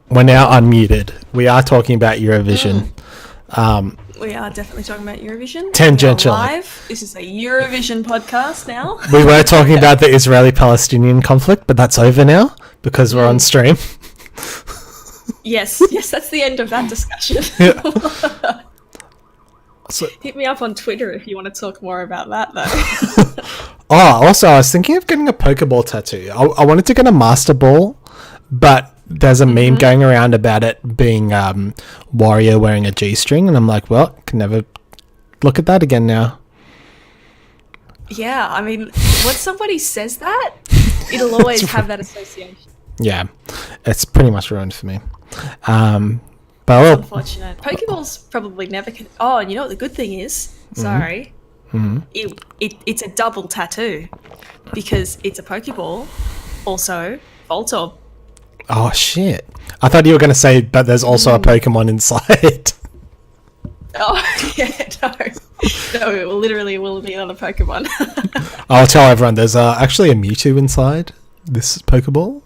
We're now unmuted. We are talking about Eurovision. We are definitely talking about Eurovision. Tangentially. We are live. This is a Eurovision podcast now. We were talking about the Israeli-Palestinian conflict, but that's over now because we're on stream. Yes, that's the end of that discussion. Yeah. So, hit me up on Twitter if you want to talk more about that, though. also, I was thinking of getting a Pokeball tattoo. I wanted to get a Master Ball, but there's a meme going around about it being Wario wearing a G-string, and I'm like, well, can never look at that again now. Yeah, I mean, when somebody says that, it'll always have that association. Yeah, it's pretty much ruined for me. But It's unfortunate. Pokeballs probably never can. Oh, and you know what the good thing is? Sorry. It's a double tattoo because it's a Pokeball, also Voltorb. Oh, shit. I thought you were going to say, but there's also a Pokemon inside. Oh, yeah, no. No, it literally will be on a Pokemon. I'll tell everyone, there's actually a Mewtwo inside this Pokeball.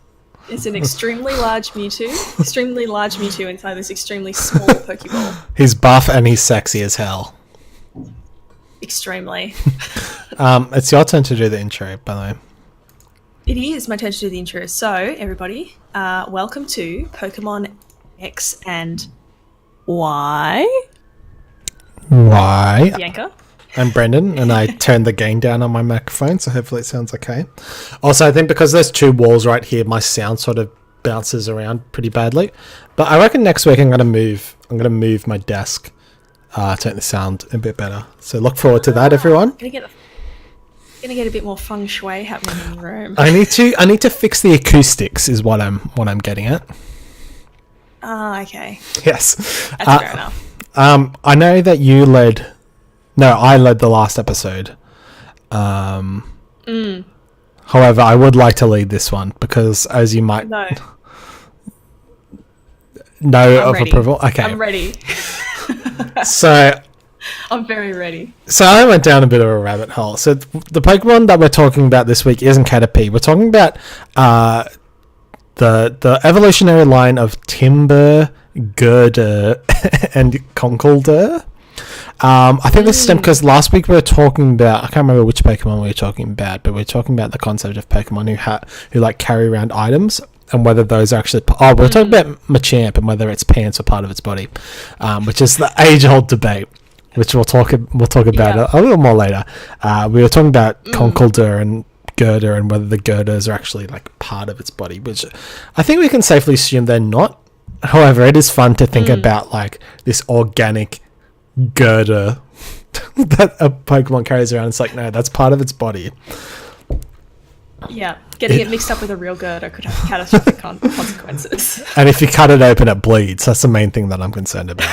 It's an extremely large Mewtwo inside this extremely small Pokeball. He's buff and he's sexy as hell. Extremely. It's your turn to do the intro, by the way. It is my turn to do the intro. So, everybody, welcome to Pokemon X and Y. Why? Bianca. I'm Brendan, and I turned the gain down on my microphone, so hopefully it sounds okay. Also, I think because there's two walls right here, my sound sort of bounces around pretty badly. But I reckon next week I'm gonna move my desk to make the sound a bit better. So look forward to that, everyone. Gonna get a bit more feng shui happening in the room. I need to fix the acoustics, is what I'm getting at. Ah, okay. Yes, That's fair enough. I know that you led. No, I led the last episode. However, I would like to lead this one because, as you might know of ready. approval. Okay, I'm ready. So I'm very ready. So I went down a bit of a rabbit hole. So the Pokemon that we're talking about this week isn't Caterpie. We're talking about the evolutionary line of Timber, Girder, and Conkeldurr. I think this stemmed because last week we were talking about, I can't remember which Pokemon we were talking about, but we were talking about the concept of Pokemon who like carry around items and whether those are actually, we were talking about Machamp and whether its pants are part of its body, which is the age-old debate, which we'll talk about a little more later. We were talking about Conkeldurr and Girder and whether the Girders are actually like part of its body, which I think we can safely assume they're not. However, it is fun to think about like this organic girder that a Pokemon carries around. It's like, no, that's part of its body. Yeah, getting it mixed up with a real girder could have catastrophic consequences. And if you cut it open, it bleeds. That's the main thing that I'm concerned about.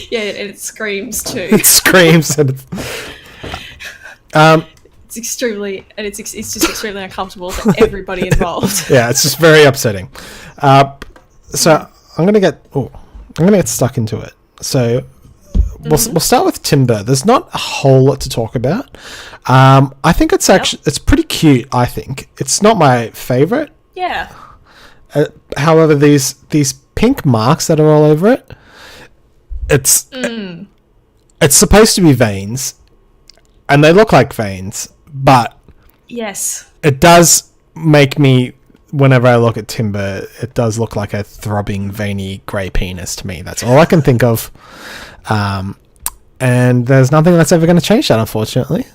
Yeah, and it screams too. It screams and it's extremely, and it's just extremely uncomfortable for everybody involved. Yeah, it's just very upsetting. So I'm gonna get stuck into it. So we'll start with Timber. There's not a whole lot to talk about. I think it's actually it's pretty cute. I think it's not my favorite. Yeah. However, these pink marks that are all over it, it's supposed to be veins, and they look like veins, but yes, it does make me. Whenever I look at Timber, it does look like a throbbing, veiny, grey penis to me. That's all I can think of. And there's nothing that's ever going to change that, unfortunately.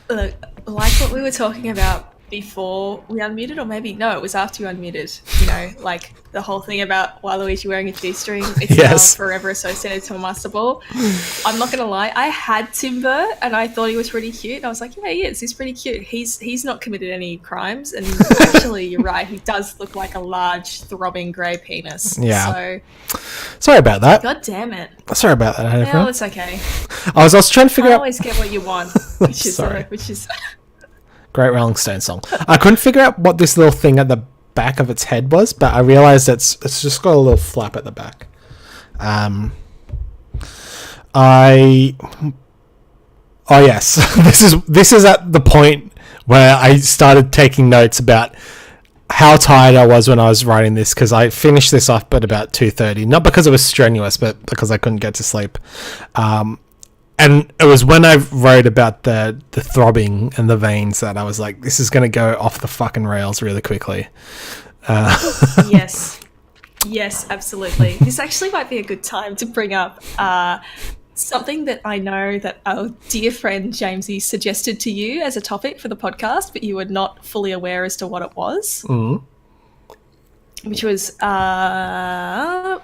Look, like what we were talking about before we unmuted, or maybe, no, it was after you unmuted. You know, like the whole thing about Waluigi wearing a G-string. It's now forever associated to a Master Ball. I'm not going to lie. I had Timber and I thought he was pretty cute. And I was like, yeah, he is. He's pretty cute. He's not committed any crimes. And actually, you're right. He does look like a large, throbbing grey penis. Yeah. So, sorry about that. God damn it. Sorry about that. No, it's okay. I was trying to figure out. I always get what you want, which is Great Rolling Stone song. I couldn't figure out what this little thing at the back of its head was, but I realized it's just got a little flap at the back. Oh yes, this is at the point where I started taking notes about how tired I was when I was writing this, because I finished this off at about 2:30, not because it was strenuous, but because I couldn't get to sleep. And it was when I wrote about the throbbing and the veins that I was like, this is going to go off the fucking rails really quickly. Yes, absolutely. This actually might be a good time to bring up something that I know that our dear friend Jamesy suggested to you as a topic for the podcast, but you were not fully aware as to what it was. Which was Bara.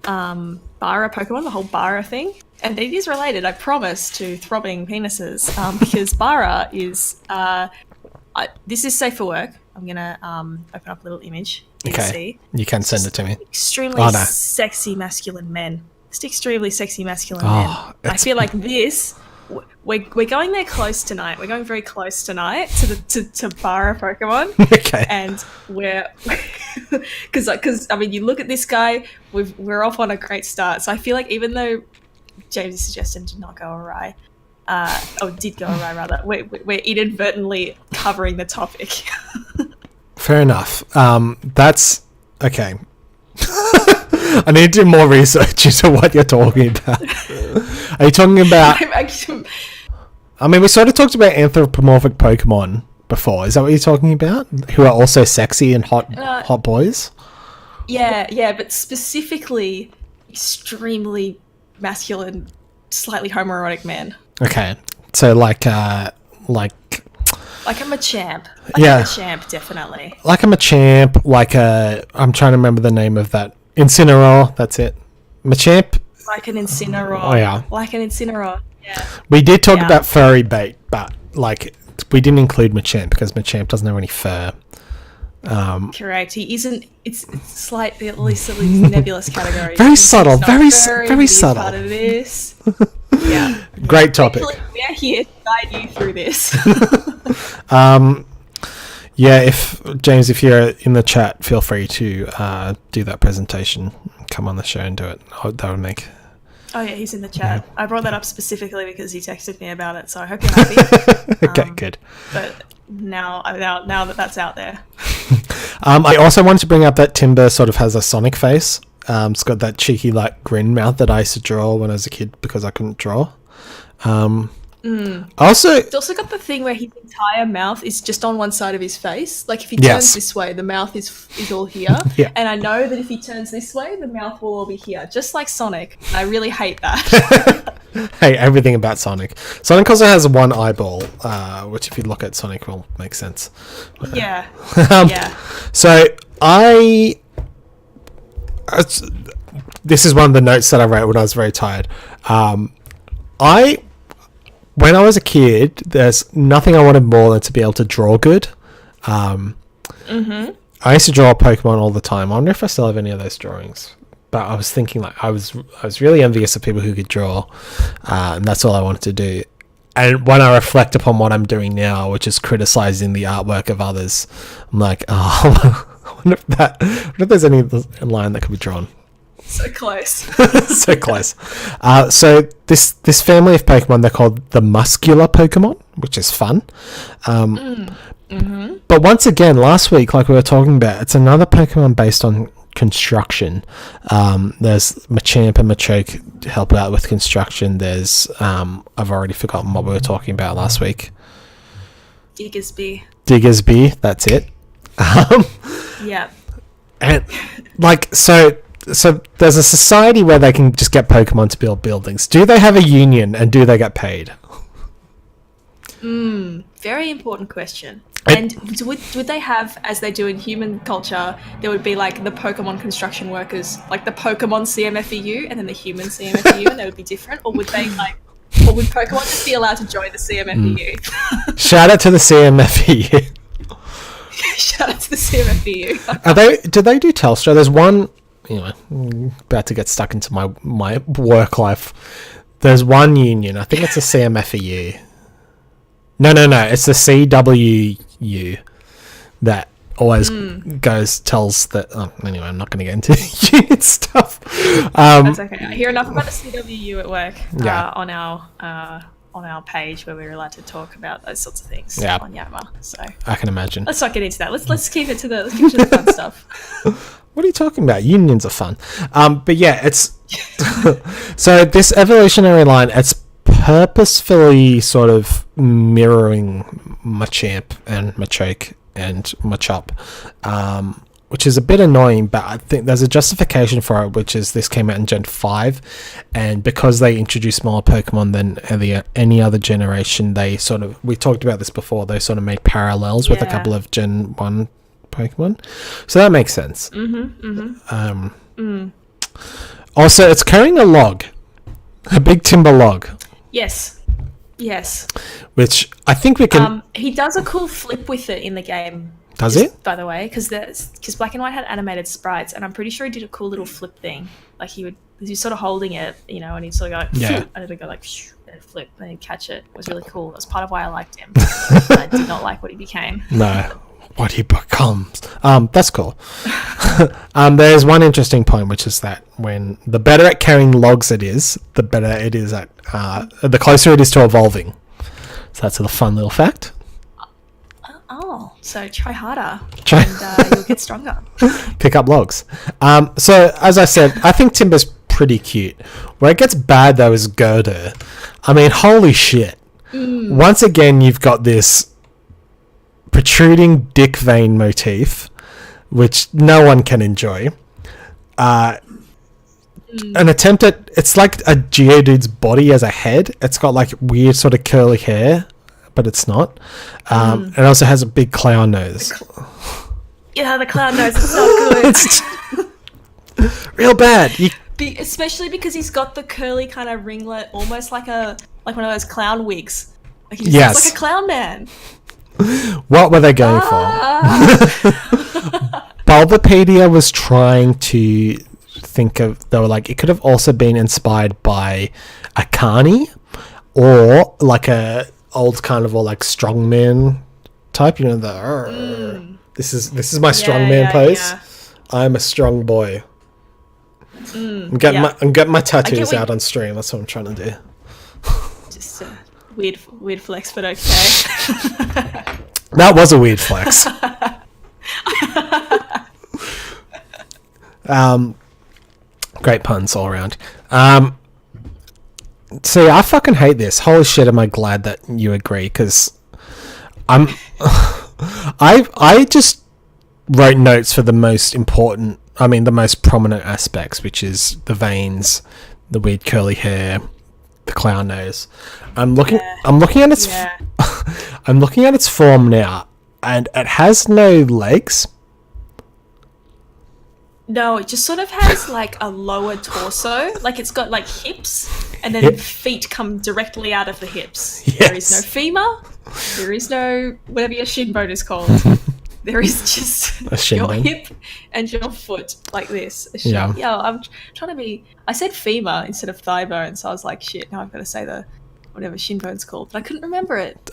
Bara Pokemon, the whole Bara thing. And it is related, I promise, to throbbing penises, because Bara is... this is safe for work. I'm going to open up a little image. Okay, you can send it to me. Extremely sexy masculine men. Just extremely sexy masculine men. I feel like this... We're going there close tonight. We're going very close tonight to Bara Pokemon. Okay. And we're... Because, I mean, you look at this guy, we're off on a great start. So I feel like even though James' suggestion did not go awry, did go awry rather, we're inadvertently covering the topic. Fair enough. That's... Okay. I need to do more research into what you're talking about. Are you talking about... I mean, we sort of talked about anthropomorphic Pokemon before. Is that what you're talking about? Who are also sexy and hot boys? Yeah, but specifically extremely masculine, slightly homoerotic men. Okay. So like a Machamp. A Machamp, definitely. Like a Machamp, I'm trying to remember the name of that. Incineroar, that's it. Machamp. Like an Incineroar. Oh, yeah. Like an Incineroar, yeah. We did talk about furry bait, but, we didn't include Machamp because Machamp doesn't have any fur. Correct. He isn't... It's slightly, at least nebulous category. Very subtle. Very subtle. Part of this. Yeah. Great topic. Actually, we are here to guide you through this. Yeah, if you're in the chat, feel free to do that presentation. Come on the show and do it. That would make... Oh yeah, he's in the chat. Yeah. I brought that up specifically because he texted me about it, so I hope you're happy. Okay, good. But now that that's out there. I also wanted to bring up that Timber sort of has a Sonic face. It's got that cheeky grin mouth that I used to draw when I was a kid because I couldn't draw. It's also got the thing where his entire mouth is just on one side of his face. Like if he turns this way, the mouth is all here. Yeah. And I know that if he turns this way, the mouth will all be here, just like Sonic. I really hate that. Hey, everything about Sonic. Sonic also has one eyeball, which if you look at Sonic will make sense. Yeah. So this is one of the notes that I wrote when I was very tired. When I was a kid, there's nothing I wanted more than to be able to draw good. I used to draw Pokemon all the time. I wonder if I still have any of those drawings. But I was thinking I was really envious of people who could draw, and that's all I wanted to do. And when I reflect upon what I'm doing now, which is criticizing the artwork of others, I'm like, I wonder if there's any line that could be drawn. So close. So close. So this family of Pokemon, they're called the muscular Pokemon, which is fun. But once again, last week, like we were talking about, it's another Pokemon based on construction. There's Machamp and Machoke to help out with construction. There's I've already forgotten what we were talking about last week. Diggersby, that's it. Yeah. And so there's a society where they can just get Pokemon to build buildings. Do they have a union and do they get paid? Very important question. And would they have, as they do in human culture, there would be the Pokemon construction workers, like the Pokemon CMFEU and then the human CMFEU, and they would be different? Or would they or would Pokemon just be allowed to join the CMFEU? Shout out to the CMFEU. Shout out to the CMFEU. Do they do Telstra? There's one... Anyway, about to get stuck into my work life. There's one union. I think it's the CMFEU. No. It's the CWU that always tells that... Oh, anyway, I'm not going to get into union stuff. That's okay. I hear enough about the CWU at work on our page where we're allowed to talk about those sorts of things on Yammer. So I can imagine. Let's not get into that. Let's keep it to the fun stuff. What are you talking about? Unions are fun. But yeah, it's so this evolutionary line, it's purposefully sort of mirroring Machamp and Machoke and Machop, which is a bit annoying, but I think there's a justification for it, which is this came out in Gen 5, and because they introduced more Pokemon than any other generation, they sort of, we talked about this before, they sort of made parallels with a couple of Gen 1 Pokemon. So that makes sense. Also, it's carrying a log. A big timber log. Yes. Which I think we can... he does a cool flip with it in the game. Does it? By the way, because Black and White had animated sprites, and I'm pretty sure he did a cool little flip thing. Like he was sort of holding it, you know, and he'd sort of go, and it'd go like, and flip, and he'd catch it. It was really cool. That's part of why I liked him. I did not like what he became. No. What he becomes. That's cool. There's one interesting point, which is that when the better at carrying logs it is, the better it is at, the closer it is to evolving. So that's a fun little fact. So try harder and you'll get stronger. Pick up logs. So as I said, I think Timber's pretty cute. Where it gets bad though is Girder. I mean, holy shit. Once again, you've got this protruding dick vein motif, which no one can enjoy. An attempt at, it's like a Geodude's body as a head. It's got like weird sort of curly hair, but it's not. It also has a big clown nose. Yeah, the clown nose is not good. Real bad. Especially because he's got the curly kind of ringlet, almost like one of those clown wigs. Like he just looks like a clown man. What were they going for? Bulbapedia was trying to think of, they were like, it could have also been inspired by a Carney or like a old carnival like strongman type, you know, this is my strongman pose. Yeah. I'm a strong boy. I'm getting my tattoos out on stream. That's what I'm trying to do. Just weird flex, but okay. That was a weird flex. Great puns all around. See, I fucking hate this. Holy shit, am I glad that you agree, because I just wrote notes for the most important, the most prominent aspects, which is the veins, the weird curly hair, the clown nose. I'm looking at its I'm looking at its form now, and it has no legs. No, it just sort of has like a lower torso. Like it's got like hips, and then feet come directly out of the hips. Yes. There is no femur. There is no whatever your shin bone is called. There is just your hip and your foot like this. Yeah, I'm trying to be... I said femur instead of thigh bone, so I was like, shit, now I've got to say the whatever shin bone's called. But I couldn't remember it.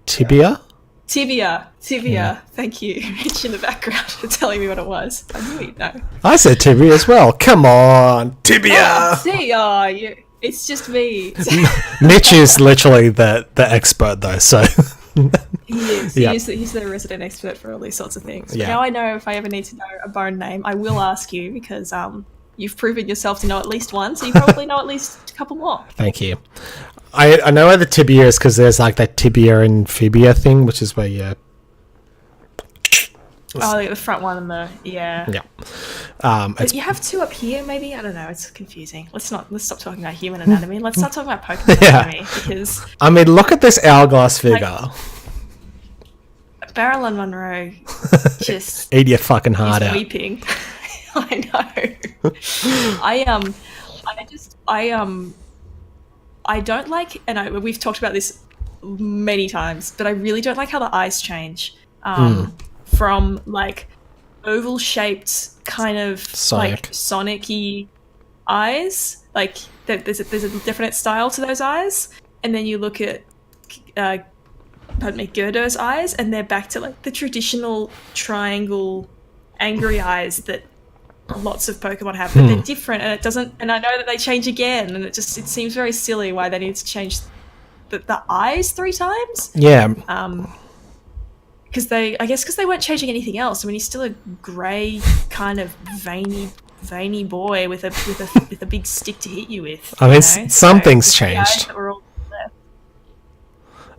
Tibia? Tibia. Yeah. Thank you. Rich in the background for telling me what it was. I knew you'd know. I said tibia as well. Come on, tibia. It's just me. Mitch is literally the expert though, so... He is. Yep. He's the resident expert for all these sorts of things. Yeah. Now I know if I ever need to know a bone name, I will ask you, because you've proven yourself to know at least one, so you probably know at least a couple more. Thank you. I know where the tibia is because there's like that tibia and fibia thing, which is where you... like the front one and the... Yeah. But you have two up here, maybe? I don't know. It's confusing. Let's stop talking about human anatomy. Let's start talking about Pokemon anatomy, because... look at this hourglass figure. Beryl and Monroe just... Eat your fucking heart out. Weeping. I know. I don't like... And we've talked about this many times, but I really don't like how the eyes change. From like oval shaped kind of like Sonic-y eyes, like there's a definite style to those eyes, and then you look at Girder's eyes, and they're back to like the traditional triangle angry eyes that lots of Pokemon have, but they're different, and it doesn't, and I know that they change again, and it seems very silly why they need to change the eyes 3 times. Yeah. Because they weren't changing anything else. I mean, he's still a grey kind of veiny boy with a big stick to hit you with. I mean, something's changed.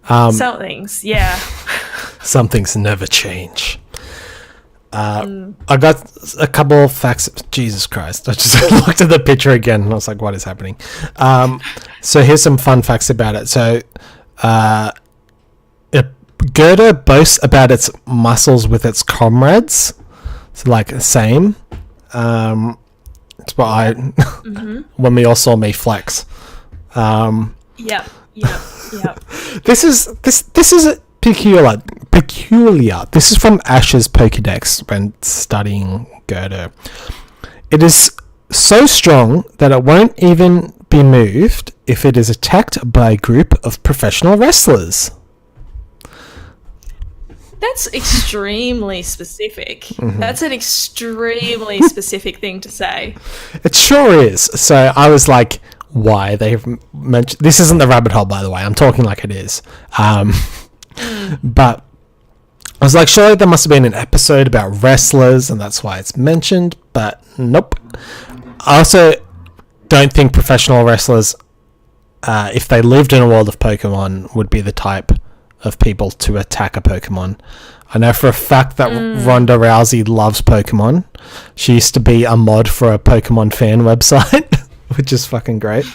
Some things, yeah. Some things never change. I got a couple of facts. Jesus Christ. I just looked at the picture again and I was like, what is happening? So here's some fun facts about it. So Girder boasts about its muscles with its comrades. So like the same. It's what I when we all saw me flex. Yep. This is peculiar. This is from Ash's Pokédex when studying Girder. It is so strong that it won't even be moved if it is attacked by a group of professional wrestlers. That's extremely specific. That's an extremely specific thing to say. It sure is. So I was like, why? They've mentioned... This isn't the rabbit hole, by the way. I'm talking like it is. But I was like, surely there must have been an episode about wrestlers and that's why it's mentioned. But nope. I also don't think professional wrestlers, if they lived in a world of Pokemon, would be the type of people to attack a Pokemon. I know for a fact that Ronda Rousey loves Pokemon. She used to be a mod for a Pokemon fan website, which is fucking great.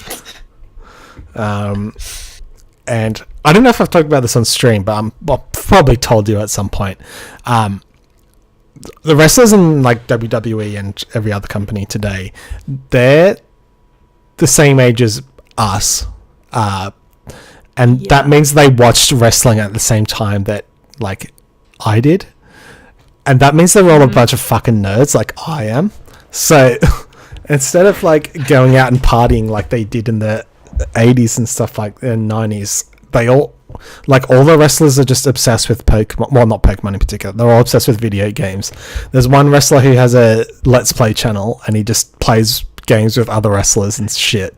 And I don't know if I've talked about this on stream, but I've probably told you at some point. The wrestlers in like WWE and every other company today, they're the same age as us. And that means they watched wrestling at the same time that, like, I did. And that means they're all a bunch of fucking nerds like I am. So, instead of, like, going out and partying like they did in the 80s and stuff like the 90s, they all... Like, all the wrestlers are just obsessed with Pokemon. Well, not Pokemon in particular. They're all obsessed with video games. There's one wrestler who has a Let's Play channel, and he just plays games with other wrestlers and shit.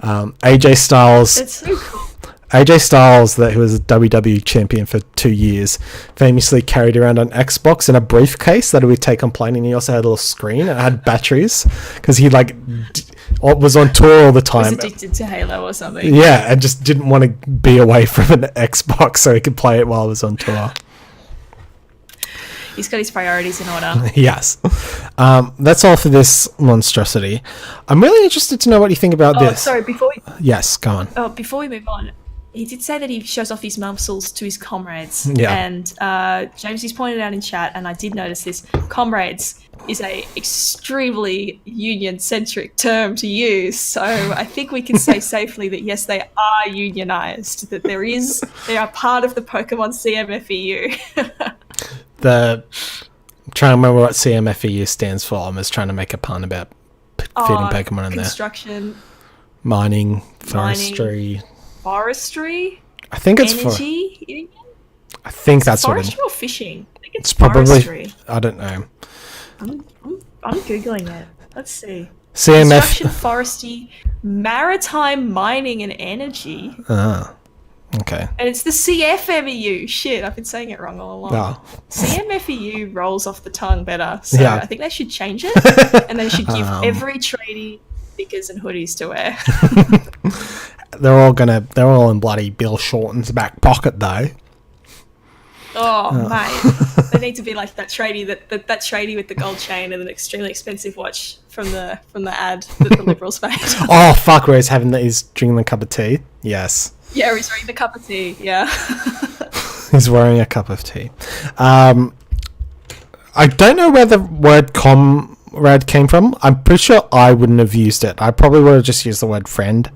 AJ Styles... It's so cool. AJ Styles, who was a WWE champion for 2 years, famously carried around an Xbox in a briefcase that he would take on plane, and he also had a little screen and it had batteries because he was on tour all the time. Was addicted to Halo or something. Yeah, and just didn't want to be away from an Xbox so he could play it while he was on tour. He's got his priorities in order. Yes. That's all for this monstrosity. I'm really interested to know what you think about this. Sorry, before we... Yes, go on. Before we move on, he did say that he shows off his muscles to his comrades. Yeah. And James has pointed out in chat, and I did notice this, comrades is a extremely union-centric term to use. So I think we can say safely that, yes, they are unionized, that they are part of the Pokemon CMFEU. I'm trying to remember what CMFEU stands for. I'm just trying to make a pun about fitting Pokemon in there. Construction. Mining, forestry. Forestry? I think it's energy union? I think that's forestry or fishing? I think it's probably forestry. I don't know. I'm googling it. Let's see. CMF Construction, forestry, maritime, mining, and energy. Okay. And it's the CFMEU. Shit, I've been saying it wrong all along. Oh. CMFEU rolls off the tongue better. So yeah. I think they should change it, and they should give every tradie stickers and hoodies to wear. They're all in bloody Bill Shorten's back pocket though. Oh, mate. They need to be like that tradie that tradie with the gold chain and an extremely expensive watch from the ad that the Liberals made. Oh fuck, where he's drinking a cup of tea. Yes. Yeah, he's wearing the cup of tea, yeah. He's wearing a cup of tea. I don't know where the word comrade came from. I'm pretty sure I wouldn't have used it. I probably would have just used the word friend.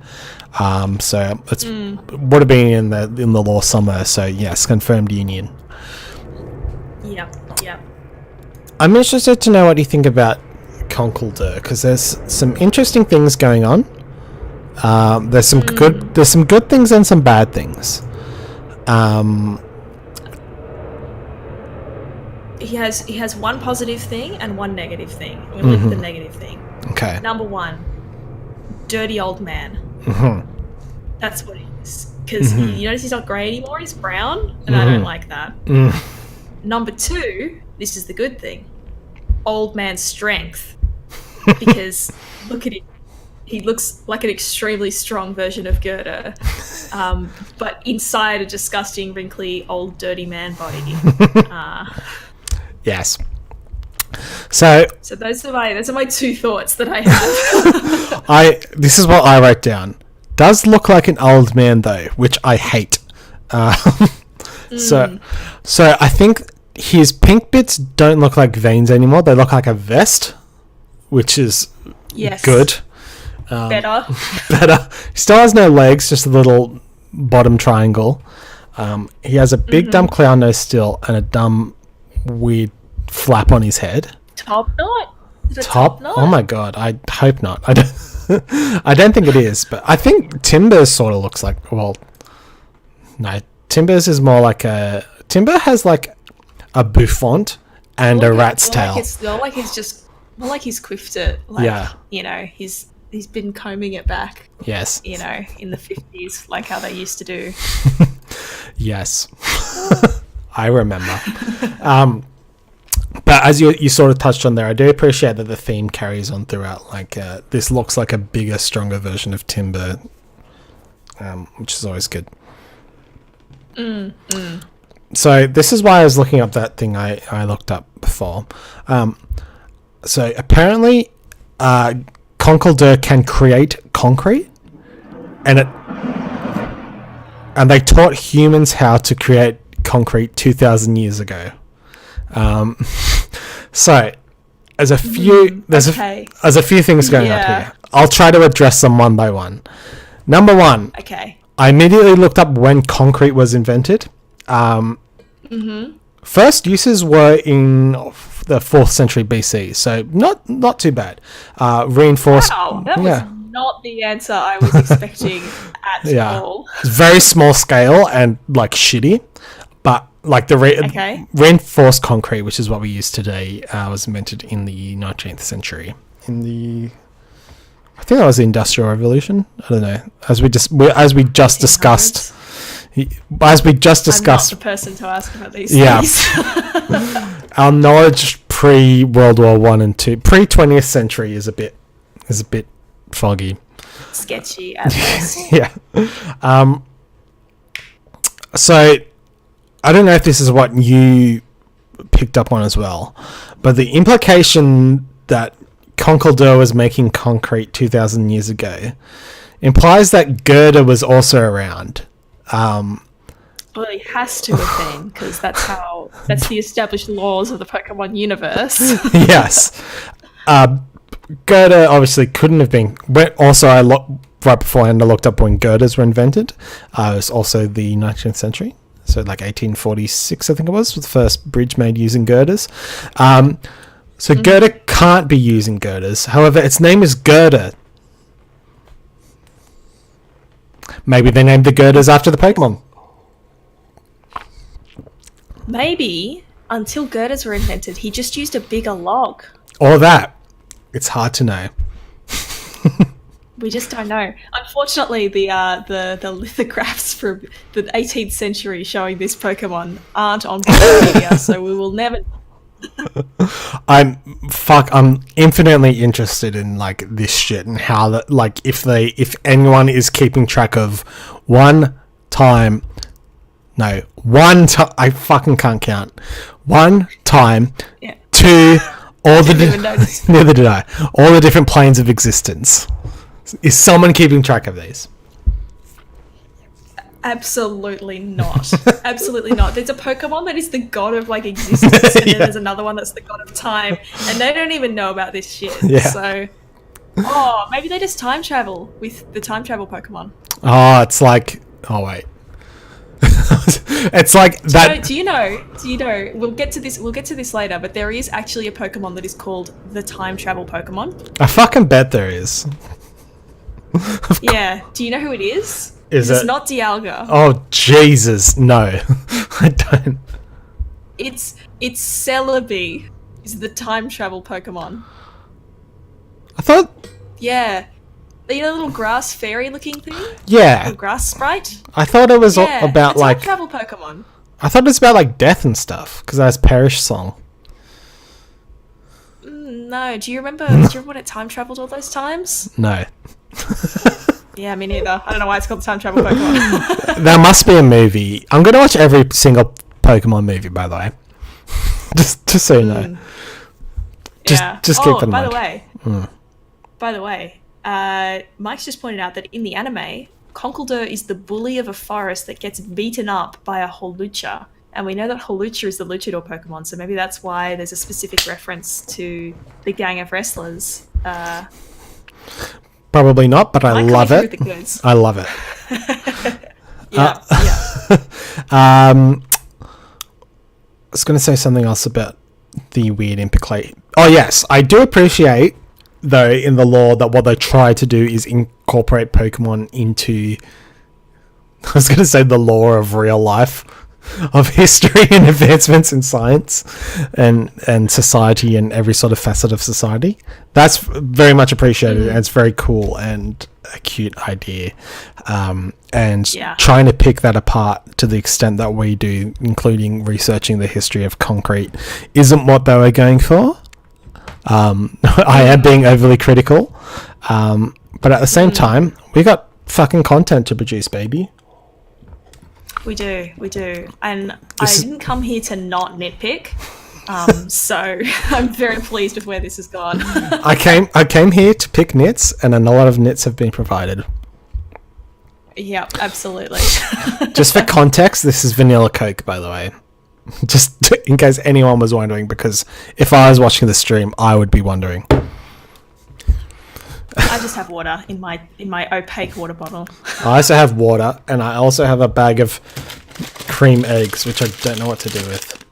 So it would have been in the law somewhere. So yes, confirmed union. Yep. I'm interested to know what you think about Conkeldurr, because there's some interesting things going on. There's some good things and some bad things. He has one positive thing and one negative thing. We'll look at the negative thing. Okay. Number one, dirty old man. That's what it is. Because you notice he's not grey anymore, he's brown, and I don't like that. Number 2, this is the good thing. Old man strength. Because look at him. He looks like an extremely strong version of Gerda, but inside a disgusting, wrinkly, old, dirty man body. Yes. So those are my 2 thoughts that I have. This is what I wrote down. Does look like an old man though, which I hate. So I think his pink bits don't look like veins anymore. They look like a vest, which is good. Better. He still has no legs, just a little bottom triangle. He has a big dumb clown nose still, and a dumb weird flap on his head. Top knot? Is it Top knot? Oh my god, I hope not. I don't I don't think it is, but I think Timbers sort of looks like, well, no, Timbers is more like Timber has like a bouffant and a rat's tail. More like he's quiffed it. Like, you know, he's been combing it back. Yes. You know, in the 50s, like how they used to do. Yes. I remember. But as you sort of touched on there, I do appreciate that the theme carries on throughout. Like, this looks like a bigger, stronger version of Timber, which is always good. So this is why I was looking up that thing I looked up before. So apparently, Conkeldurr can create concrete, and they taught humans how to create concrete 2,000 years ago. So there's a few there's a few things going on here. I'll try to address them one by one. Number 1. Okay. I immediately looked up when concrete was invented. First uses were in the 4th century BC, so not too bad. Reinforced. Wow, that was not the answer I was expecting at all. It's very small scale and like shitty, but like the reinforced concrete, which is what we use today, was invented in the 19th century. I think that was the Industrial Revolution. I don't know. As we just discussed. As we just discussed, I'm not the person to ask about these things. Our knowledge pre World War 1 and 2, pre 20th century is a bit foggy, sketchy at best. So I don't know if this is what you picked up on as well, but the implication that Conkeldurr was making concrete 2,000 years ago implies that Gerda was also around. Well, he has to have been, because that's the established laws of the Pokemon universe. Yes. Gerda obviously couldn't have been. Also, right beforehand, I looked up when Gerdas were invented. It was also the 19th century. So like 1846, I think it was the first bridge made using girders. So Gerda can't be using girders. However, its name is Gerda. Maybe they named the girders after the Pokemon. Maybe until girders were invented, he just used a bigger log. Or that. It's hard to know. We just don't know. Unfortunately, the lithographs from the 18th century showing this Pokemon aren't on Wikipedia, so we will never. I'm infinitely interested in like this shit and how that, like, if anyone is keeping track of I fucking can't count. 1 time, 2 all the neither did I. All the different planes of existence. Is someone keeping track of these? Absolutely not. Absolutely not. There's a Pokemon that is the god of like existence, and then there's another one that's the god of time, and they don't even know about this shit. So, maybe they just time travel with the time travel Pokemon. Oh, it's like, wait. It's like that. Do you know? We'll get to this later, but there is actually a Pokemon that is called the time travel Pokemon. I fucking bet there is. Yeah. Do you know who it is? It's not Dialga. Oh Jesus, no. I don't. It's Celebi. Is the time travel Pokemon. I thought. Yeah. little grass fairy looking thing? Yeah. Little grass sprite? I thought it was Yeah, about it's like... a travel Pokemon. I thought it was about like death and stuff, because that's Perish Song. No, do you remember when it time traveled all those times? No. Yeah, me neither. I don't know why it's called time travel Pokemon. There must be a movie. I'm going to watch every single Pokemon movie, by the way. just so you know. Just keep it in mind. By the way, Mike's just pointed out that in the anime, Conkeldurr is the bully of a forest that gets beaten up by a Holucha. And we know that Holucha is the luchador Pokemon, so maybe that's why there's a specific reference to the gang of wrestlers. Probably not, but I love it. I love it. Yeah. I was going to say something else about the weird implication. Oh, yes. I do appreciate, though, in the lore that what they try to do is incorporate Pokemon into... I was going to say the lore of real life, of history and advancements in science and society and every sort of facet of society. That's very much appreciated, and it's very cool and a cute idea. Trying to pick that apart to the extent that we do, including researching the history of concrete, isn't what they were going for. I am being overly critical. But at the same time, we got fucking content to produce, baby. We do. And I didn't come here to not nitpick. So I'm very pleased with where this has gone. I came here to pick nits, and a lot of nits have been provided. Yep, absolutely. Just for context, this is vanilla Coke, by the way. Just in case anyone was wondering, because if I was watching the stream, I would be wondering. I just have water in my opaque water bottle. I also have water, and I also have a bag of cream eggs, which I don't know what to do with.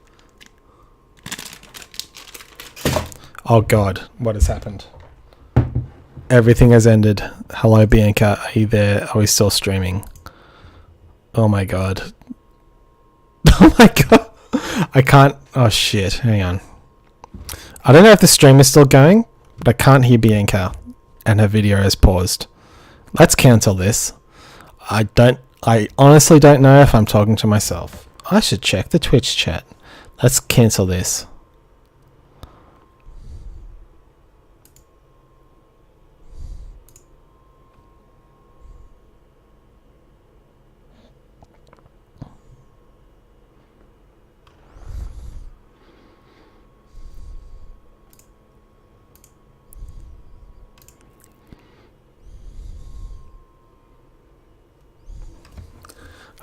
Oh god, what has happened? Everything has ended. Hello, Bianca, are you there? Are we still streaming? Oh my god. Oh my god. I can't... Oh shit, hang on. I don't know if the stream is still going, but I can't hear Bianca. And her video has paused. Let's cancel this. I honestly don't know if I'm talking to myself. I should check the Twitch chat. Let's cancel this.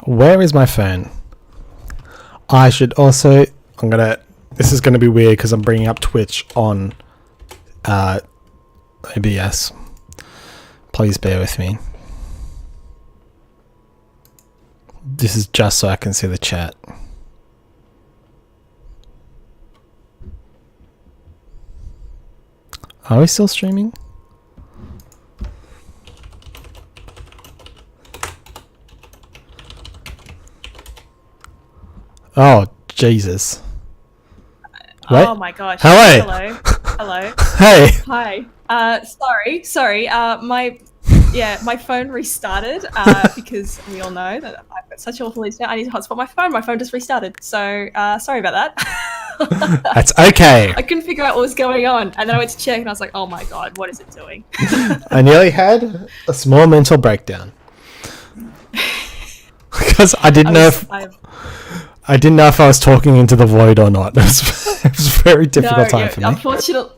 Where is my phone? I should also... This is going to be weird because I'm bringing up Twitch on OBS. Please bear with me. This is just so I can see the chat. Are we still streaming? Oh, Jesus. Wait. Oh my gosh. Hello. Hello. Hey. Hi. Sorry. My phone restarted because we all know that I've got such awful internet. I need to hotspot my phone. My phone just restarted. So sorry about that. That's okay. I couldn't figure out what was going on. And then I went to check and I was like, oh my god, what is it doing? I nearly had a small mental breakdown. Because I didn't know if I was talking into the void or not. It was a very difficult time for me.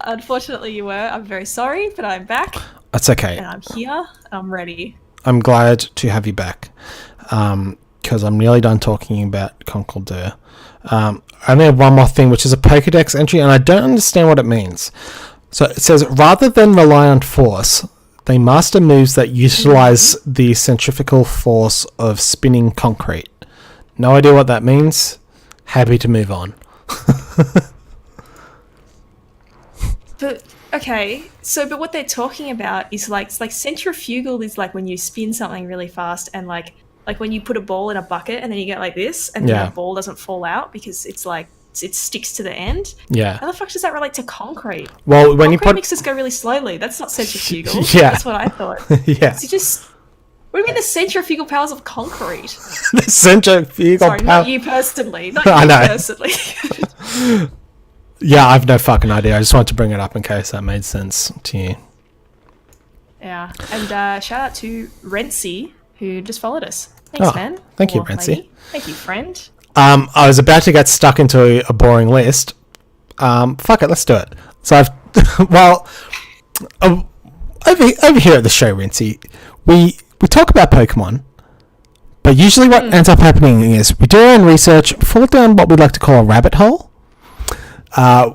Unfortunately, you were. I'm very sorry, but I'm back. That's okay. And I'm here, and I'm ready. I'm glad to have you back, because I'm nearly done talking about Conkeldurr. I only have one more thing, which is a Pokedex entry, and I don't understand what it means. So it says, rather than rely on force, they master moves that utilize the centrifugal force of spinning concrete. No idea what that means. Happy to move on. But but what they're talking about is like centrifugal is like when you spin something really fast, and like when you put a ball in a bucket and then you get like this, and then the ball doesn't fall out because it's like it sticks to the end. Yeah. How the fuck does that relate to concrete? Well, when Concrete you put mixers go really slowly. That's not centrifugal. Yeah. That's what I thought. yeah, So just what do you mean the centrifugal powers of concrete? the centrifugal Sorry, power. not you personally. Not I you know. personally. Yeah, I've no fucking idea. I just wanted to bring it up in case that made sense to you. Yeah, and shout out to Rentsy who just followed us. Thanks, man. Thank you, Or Rentsy. lady. Thank you, friend. I was about to get stuck into a boring list. Fuck it, let's do it. So I've over here at the show, Rincy, we talk about Pokemon, but usually what ends up happening is we do our own research, fall down what we'd like to call a rabbit hole. The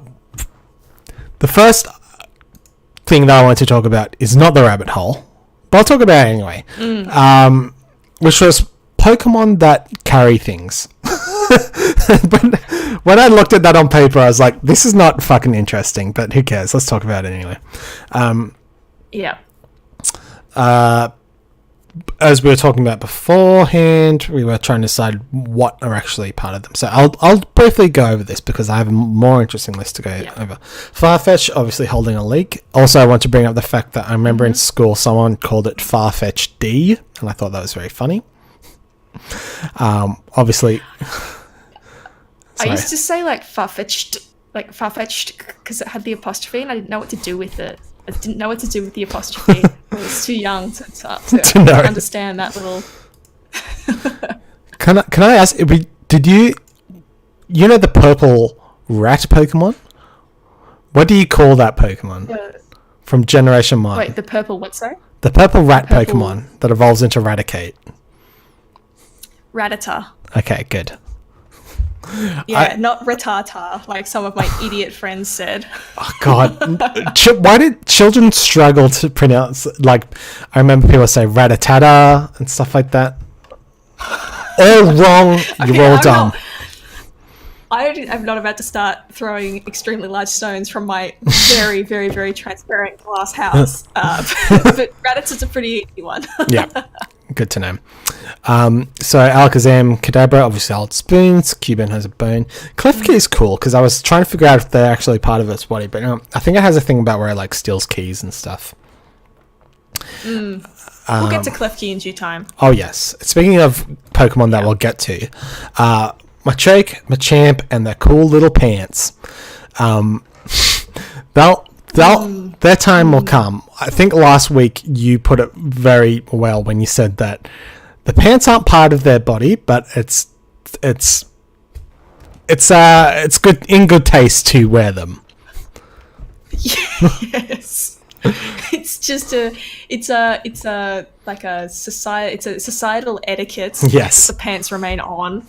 first thing that I want to talk about is not the rabbit hole, but I'll talk about it anyway. Which was Pokemon that carry things. when I looked at that on paper, I was like, this is not fucking interesting, but who cares? Let's talk about it anyway. Yeah. As we were talking about beforehand, we were trying to decide what are actually part of them. So I'll briefly go over this because I have a more interesting list to go over. Farfetch, obviously holding a leak. Also, I want to bring up the fact that I remember in school someone called it Farfetch D, and I thought that was very funny. Obviously... I used to say farfetched because it had the apostrophe and I didn't know what to do with it. I didn't know what to do with the apostrophe. I was too young to understand that little... Can I ask, did you know the purple rat Pokemon? What do you call that Pokemon? From Generation 1. Wait, the purple what, sorry? The purple rat Pokemon that evolves into Raticate. Rattata. Okay, good. Yeah, not Rattata, like some of my idiot friends said. Oh, God. Why did children struggle to pronounce... Like, I remember people say Ratatata and stuff like that. All wrong. You're all dumb. I'm not about to start throwing extremely large stones from my very, very, very transparent glass house. But Rattata's a pretty easy one. Yeah. Good to know. So Alakazam, Kadabra, obviously old spoons. Cuban has a bone. Klefki is cool because I was trying to figure out if they're actually part of its body, but I think it has a thing about where it steals keys and stuff. We'll get to Klefki in due time. Oh yes. Speaking of Pokemon that we'll get to, Machoke, Machamp, and their cool little pants. Their time will come. I think last week you put it very well when you said that the pants aren't part of their body, but it's good in good taste to wear them. Yes. It's a societal etiquette. Yes. The pants remain on.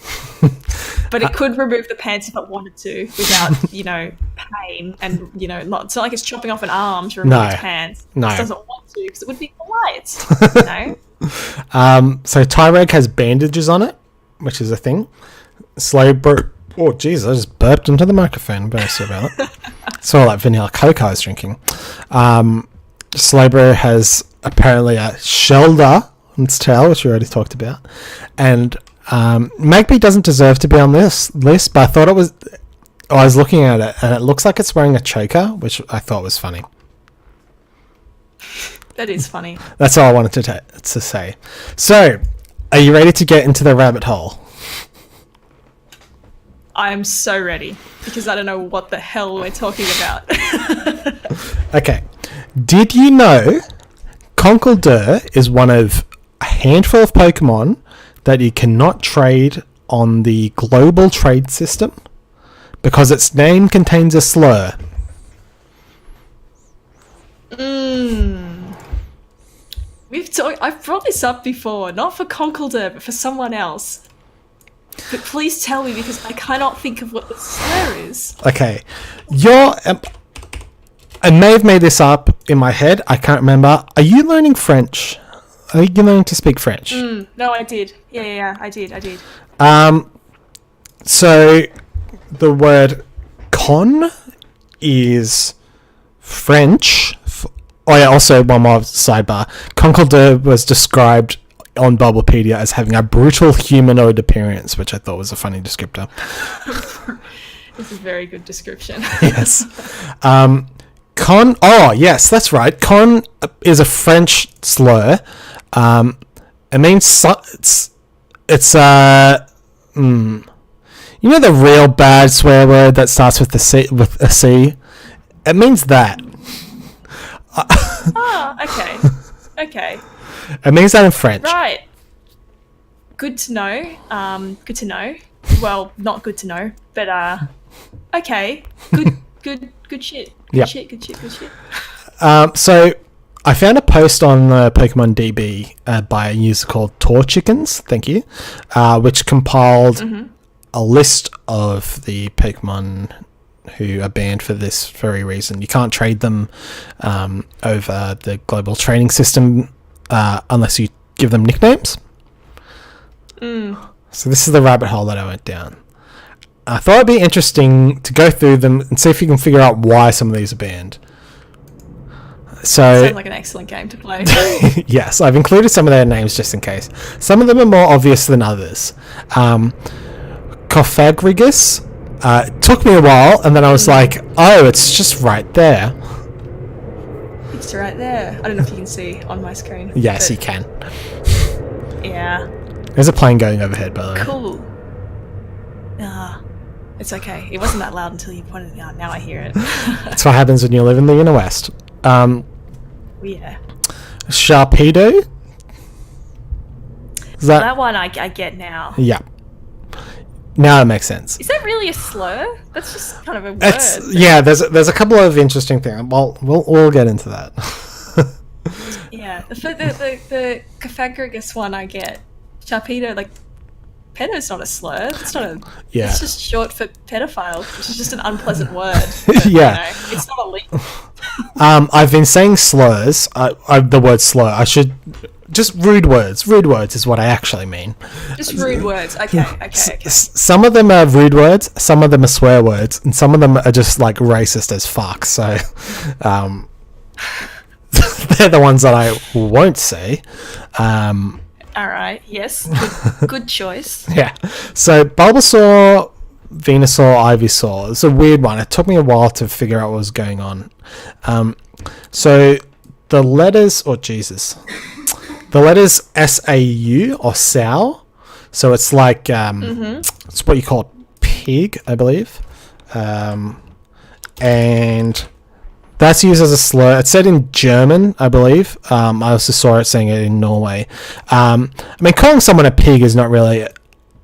But it could remove the pants if it wanted to without, pain and, it's not like it's chopping off an arm to remove its pants. No. It doesn't want to because it would be polite, So Tyreg has bandages on it, which is a thing. Slowbro... Oh, jeez, I just burped into the microphone. I'm very sorry about it. It's all that vanilla Coke I was drinking. Slowbro has apparently a shoulder on its tail, which we already talked about. And Magpie doesn't deserve to be on this list, but I thought it was... I was looking at it, and it looks like it's wearing a choker, which I thought was funny. That is funny. That's all I wanted to say. So, are you ready to get into the rabbit hole? I'm so ready, because I don't know what the hell we're talking about. Okay. Did you know Conkeldurr is one of a handful of Pokemon that you cannot trade on the global trade system because its name contains a slur? I've brought this up before, not for Conkeldurr, but for someone else. But please tell me, because I cannot think of what the slur is. Okay. I may have made this up in my head. I can't remember. Are you learning French? Are you learning to speak French? No, I did. Yeah, I did. So the word con is French. Also, one more sidebar. Conkeldurr was described on Bubblepedia as having a brutal humanoid appearance, which I thought was a funny descriptor. This is a very good description. Yes. Con. Oh, yes, that's right. Con is a French slur. It means you know the real bad swear word that starts with a C. It means that. Okay. It means that in French. Right. Good to know. Good to know. Well, not good to know, but okay. Good shit. Good shit. So I found a post on Pokemon DB by a user called Torchickens, thank you, which compiled a list of the Pokemon who are banned for this very reason. You can't trade them over the global trading system unless you give them nicknames. So this is the rabbit hole that I went down. I thought it'd be interesting to go through them and see if you can figure out why some of these are banned. So sounds like an excellent game to play. yes, I've included some of their names just in case. Some of them are more obvious than others. Cofagrigus. It took me a while, and then I was like, oh, it's just right there. It's right there. I don't know if you can see on my screen. Yes, you can. Yeah. There's a plane going overhead, by the way. Cool. It's okay. It wasn't that loud until you pointed it out. Now I hear it. That's what happens when you live in the inner west. Yeah. Sharpedo? That one I get now. Yeah. Now it makes sense. Is that really a slur? That's just kind of a word. Yeah, there's a couple of interesting things. Well, we'll get into that. Yeah, the Cofagrigus one I get. Sharpedo, like, pedo's not a slur. It's not a. Yeah. It's just short for pedophile, which is just an unpleasant word. But, yeah. It's not illegal. I've been saying slurs. The word slur. I should just rude words. Rude words is what I actually mean. Just rude words. Okay. Some of them are rude words. Some of them are swear words, and some of them are just like racist as fuck. So, they're the ones that I won't say. All right. Yes. Good choice. Yeah. So Bulbasaur, Venusaur, Ivysaur. It's a weird one. It took me a while to figure out what was going on. So the letters, the letters S-A-U or Sao. So it's like it's what you call pig, I believe, and that's used as a slur. It's said in German, I believe. I also saw it saying it in Norway. I mean, calling someone a pig is not really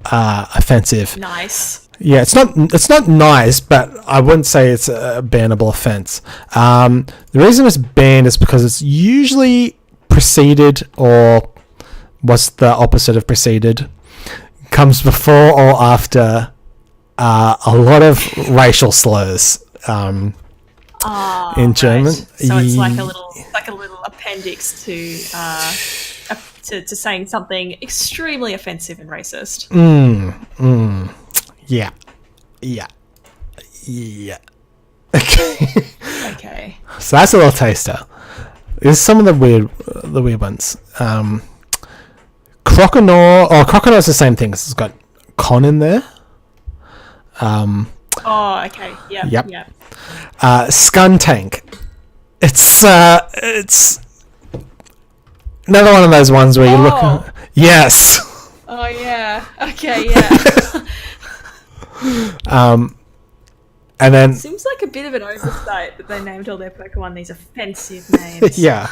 offensive. Nice. Yeah, it's not nice, but I wouldn't say it's a bannable offense. The reason it's banned is because it's usually preceded, or what's the opposite of preceded, comes before or after a lot of racial slurs. In German, right. So it's like a little appendix to saying something extremely offensive and racist. Yeah. Okay. So that's a little taster. There's some of the weird ones. Croconaur's the same thing. It's got con in there. Oh, okay. Yep. Skuntank. It's another one of those ones where you look. Yes. Oh yeah. Okay. Yeah. And then seems like a bit of an oversight that they named all their Pokemon these offensive names. Yeah,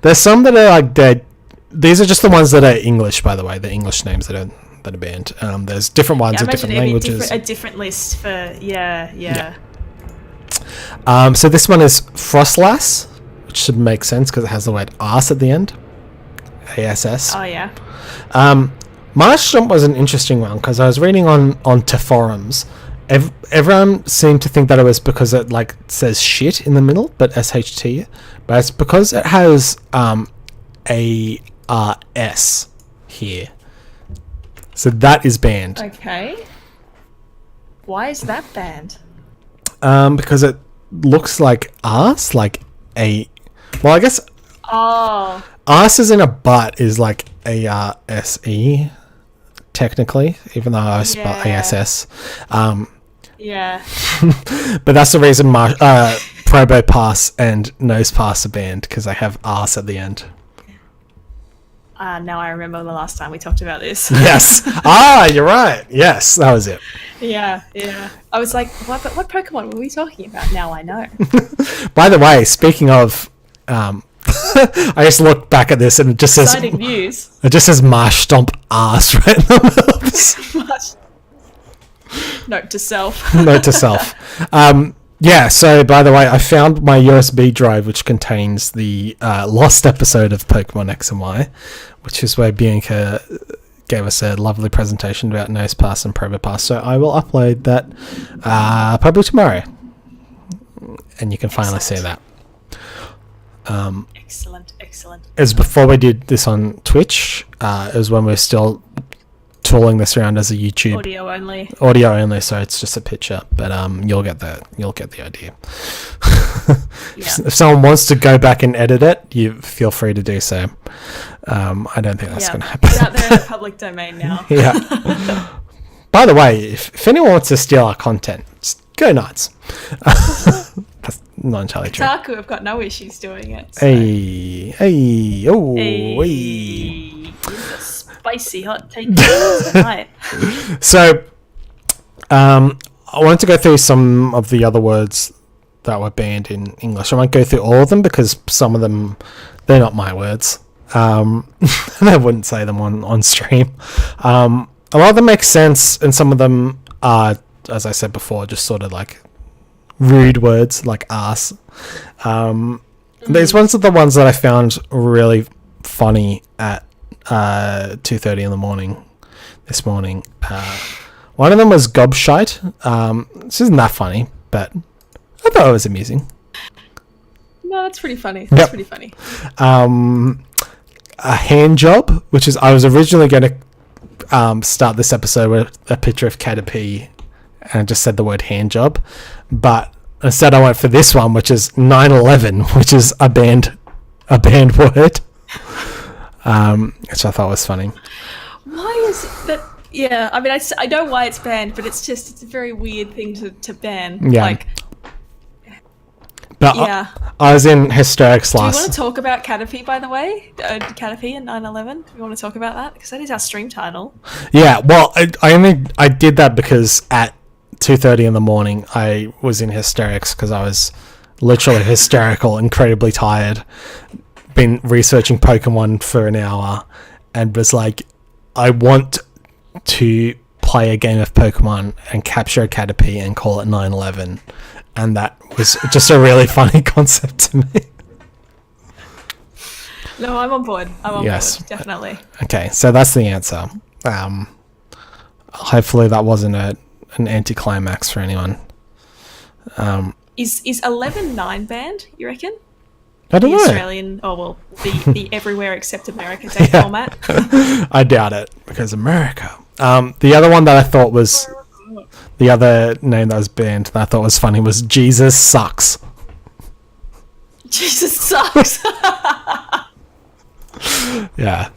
there's some that are like dead. These are just the ones that are English, by the way. The English names that are banned. There's different ones of different languages. A different list for yeah. So this one is Frostlass, which should make sense because it has the word ass at the end. ASS. Oh yeah. Marshjump was an interesting one because I was reading onto forums. Everyone seemed to think that it was because it like says shit in the middle, but SHT. But it's because it has a S here. So that is banned. Okay. Why is that banned? Because it looks like arse, like a. Well, I guess. Oh. Arse is in a butt is like ARSE, technically, even though I spell ASS. Yeah. But that's the reason Probo Pass and Nose Pass are banned, because they have arse at the end. Now I remember the last time we talked about this. Yes. You're right. Yes, that was it. Yeah. I was like, what Pokemon were we talking about? Now I know. By the way, speaking of, I just looked back at this and it just says Exciting news. It just says Marsh Stomp Arse right in the middle. Note to self. Note to self. Yeah, so by the way, I found my USB drive, which contains the lost episode of Pokemon X and Y, which is where Bianca gave us a lovely presentation about Nose Pass and Probo Pass. So I will upload that probably tomorrow, and you can finally see that. Excellent. It was before we did this on Twitch. It was when we were still tooling this around as a YouTube audio only, so it's just a picture, but you'll get the idea. If someone wants to go back and edit it, you feel free to do so. I don't think that's going to happen. It's out there in the public domain now. Yeah. By the way, if anyone wants to steal our content, just go nuts. That's not entirely true. Taku have got no issues doing it. So. Hey. Spicy hot take tonight. So, I wanted to go through some of the other words that were banned in English. I won't go through all of them because some of them, they're not my words. And I wouldn't say them on stream. A lot of them make sense, and some of them are, as I said before, just sort of like rude words like arse. These ones are the ones that I found really funny at 2:30 in the morning this morning. One of them was gobshite. This isn't that funny, but I thought it was amusing. No, that's pretty funny. That's pretty funny. A hand job, which is, I was originally going to start this episode with a picture of Caterpie and I just said the word hand job, but instead I went for this one, which is 9/11, which is a banned word. Which I thought was funny. Why is that? Yeah, I mean, I know why it's banned, but it's a very weird thing to ban. Yeah. Like, but yeah. I was in hysterics last. Do you want to talk about Caterpie, by the way? Caterpie and 9/11? Do you want to talk about that? Because that is our stream title. Yeah, well, I did that because at 2:30 in the morning, I was in hysterics because I was literally hysterical, incredibly tired. Been researching Pokemon for an hour and was like, I want to play a game of Pokemon and capture a Caterpie and call it 9/11, and that was just a really funny concept to me. No, I'm on board. I'm on board, definitely. Okay, so that's the answer. Hopefully that wasn't an anticlimax for anyone. Is 11/9 banned, you reckon? I don't know. Australian, the everywhere except America day format. I doubt it, because America. The other one that I thought was, the other name that was banned that I thought was funny was Jesus Sucks. Jesus Sucks. Yeah.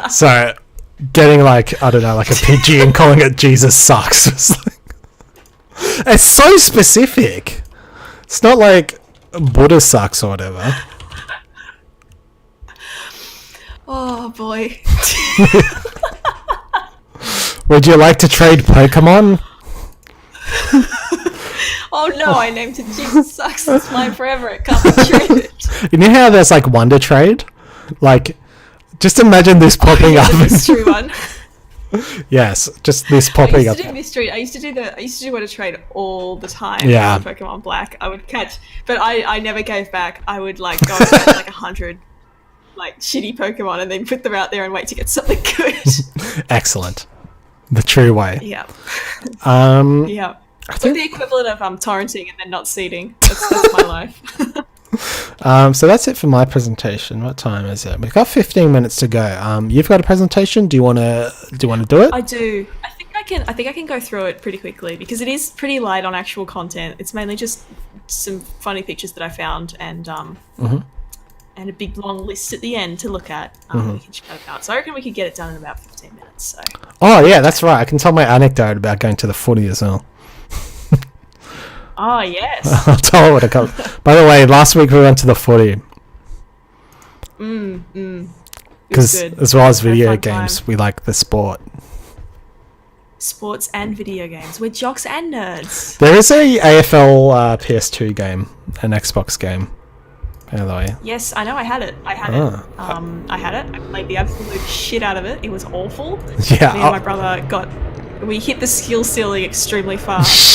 So, getting like, I don't know, like a PG and calling it Jesus Sucks. It's so specific. It's not like Buddha sucks or whatever. Oh boy. Would you like to trade Pokemon? Oh no, I named it Jesus Sucks. It's mine forever. It can't be traded. You know how there's like Wonder Trade? Like, just imagine this popping up. The mystery one. Yes, just this popping up. I used to do Wonder Trade all the time. Yeah. Pokemon Black. I would catch, but I never gave back. I would like go and catch like 100 like shitty Pokemon and then put them out there and wait to get something good. Excellent. The true way. Yeah. Yeah. It's like the equivalent of torrenting and then not seeding. That's my life. So that's it for my presentation. What time is it? We've got 15 minutes to go. You've got a presentation. Do you want to do it? I do. I think I can go through it pretty quickly because it is pretty light on actual content. It's mainly just some funny pictures that I found and and a big long list at the end to look at. We can chat about. So I reckon we could get it done in about 15 minutes. So. Oh yeah, that's right. I can tell my anecdote about going to the footy as well. Oh yes. I'll tell her what it comes. By the way, last week we went to the footy. Because as well as video games, we like the sport. Sports and video games. We're jocks and nerds. There is a AFL PS2 game, an Xbox game. By the way. Yes, I know. I had it. I had it. I played the absolute shit out of it. It was awful. Yeah. Me and my brother we hit the skill ceiling extremely fast.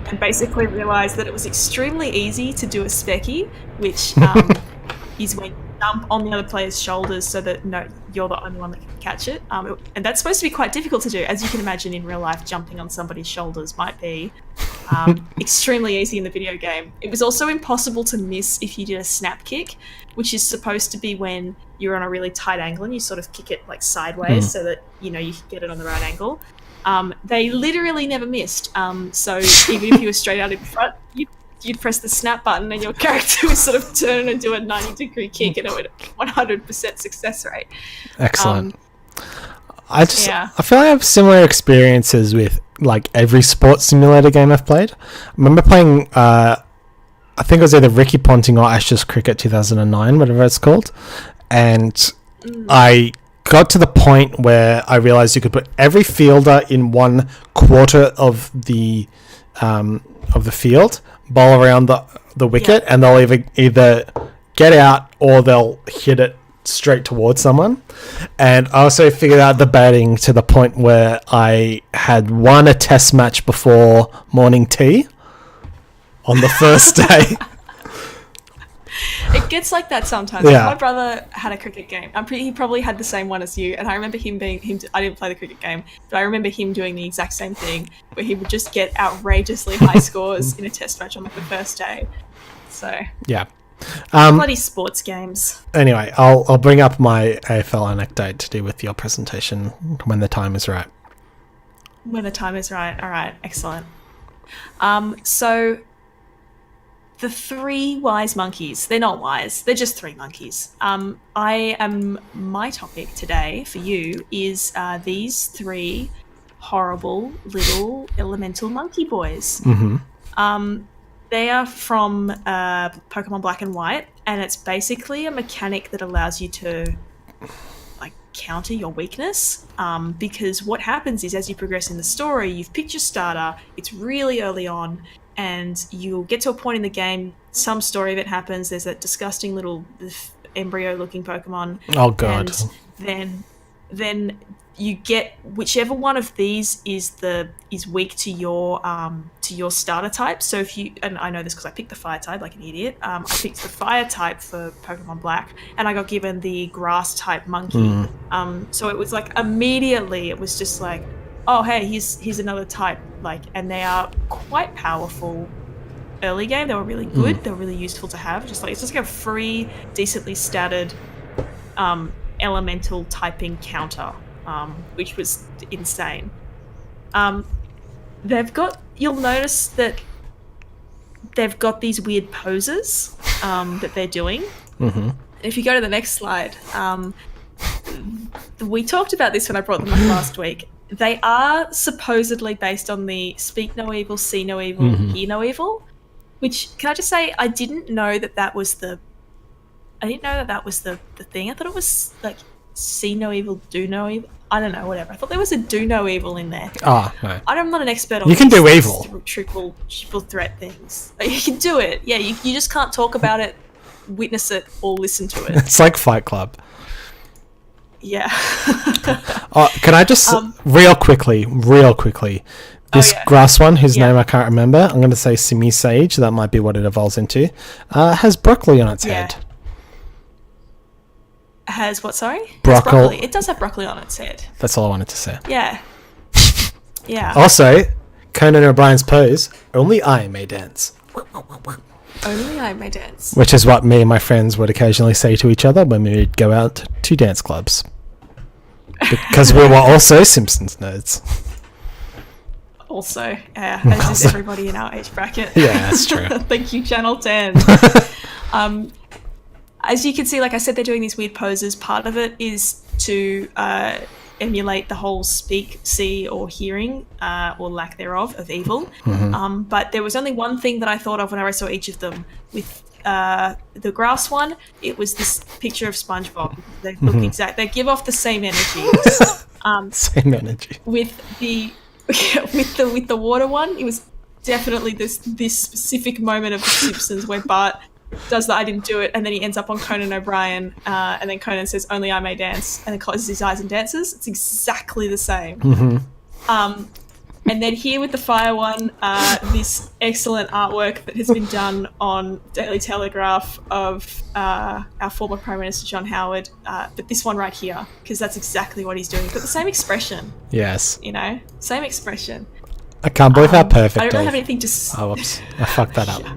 And basically realised that it was extremely easy to do a specky, which is when you jump on the other player's shoulders so that you're the only one that can catch it. And that's supposed to be quite difficult to do. As you can imagine, in real life, jumping on somebody's shoulders might be extremely easy in the video game. It was also impossible to miss if you did a snap kick, which is supposed to be when you're on a really tight angle and you sort of kick it like sideways so that you can get it on the right angle. They literally never missed. So even if you were straight out in front, you'd press the snap button and your character would sort of turn and do a 90-degree kick, and it would 100% success rate. Excellent. I feel like I have similar experiences with like every sports simulator game I've played. I remember playing, I think it was either Ricky Ponting or Ashes Cricket 2009, whatever it's called, and I got to the point where I realized you could put every fielder in 1/4 of the field, bowl around the wicket, and they'll either get out or they'll hit it straight towards someone. And I also figured out the batting to the point where I had won a test match before morning tea on the first day. It gets like that sometimes. Yeah. My brother had a cricket game. He probably had the same one as you, and I remember him being I didn't play the cricket game, but I remember him doing the exact same thing, where he would just get outrageously high scores in a test match on like the first day. So yeah, bloody sports games. Anyway, I'll bring up my AFL anecdote to do with your presentation when the time is right. When the time is right. All right, excellent. So. The 3 wise monkeys. They're not wise. They're just 3 monkeys. My topic today for you is these 3 horrible little elemental monkey boys. They are from Pokemon Black and White, and it's basically a mechanic that allows you to like counter your weakness. Because what happens is, as you progress in the story, you've picked your starter. It's really early on. And you'll get to a point in the game, some story of it happens, there's that disgusting little embryo-looking Pokemon. Oh, God. And then you get whichever one of these is weak to your starter type. So if you, and I know this because I picked the fire type like an idiot, I picked the fire type for Pokemon Black, and I got given the grass type monkey. So it was like immediately, it was just like, oh hey, here's another type, like, and they are quite powerful. Early game, they were really good. They were really useful to have. It's just like a free, decently statted elemental typing counter, which was insane. You'll notice that they've got these weird poses that they're doing. If you go to the next slide, we talked about this when I brought them up last week. They are supposedly based on the speak no evil, see no evil, hear no evil, which, can I just say, I didn't know that was the thing. I thought it was like see no evil, do no evil. I don't know, whatever. I thought there was a do no evil in there. Oh, no. I'm not an expert on you can do evil. Triple threat things. Like, you can do it. Yeah, you just can't talk about it, witness it, or listen to it. It's like Fight Club. Yeah. Can I just real quickly, this grass one, whose name I can't remember, I'm going to say Simi Sage, that might be what it evolves into, has broccoli on its head. Has what, sorry? Broccoli. It does have broccoli on its head. That's all I wanted to say. Yeah. Yeah. Also, Conan O'Brien's pose, only I may dance. Only I may dance. Which is what me and my friends would occasionally say to each other when we would go out to dance clubs. Because we were also Simpsons nerds. Also, as is everybody in our age bracket. Yeah, that's true. Thank you, Channel 10. as you can see, like I said, they're doing these weird poses. Part of it is to emulate the whole speak, see, or hearing, or lack thereof, of evil. But there was only one thing that I thought of when I saw each of them. With the grass one, it was this picture of SpongeBob. They look exact. They give off the same energy. Same energy. With the with the water one, it was definitely this specific moment of The Simpsons where Bart does that I didn't do it, and then he ends up on Conan O'Brien, and then Conan says only I may dance, and then closes his eyes and dances. It's exactly the same. And then here with the fire one, this excellent artwork that has been done on Daily Telegraph of our former Prime Minister John Howard, but this one right here, because that's exactly what he's doing. He's got the same expression. Yes. You know, same expression. I can't believe how perfect. I don't have anything to. Oh, whoops! I fucked that up. Yeah.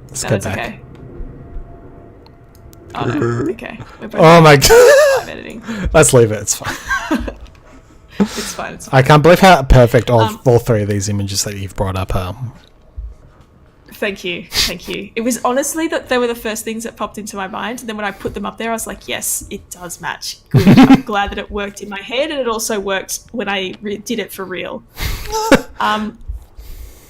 Let's No, go that's back. okay. Oh no. Okay. We're both Oh my god! live editing. Let's leave it. It's fine. It's fine. It's fine. I can't believe how perfect all three of these images that you've brought up are. Thank you. Thank you. It was honestly that they were the first things that popped into my mind. And then when I put them up there, I was like, yes, it does match. Good. I'm glad that it worked in my head, and it also worked when I did it for real.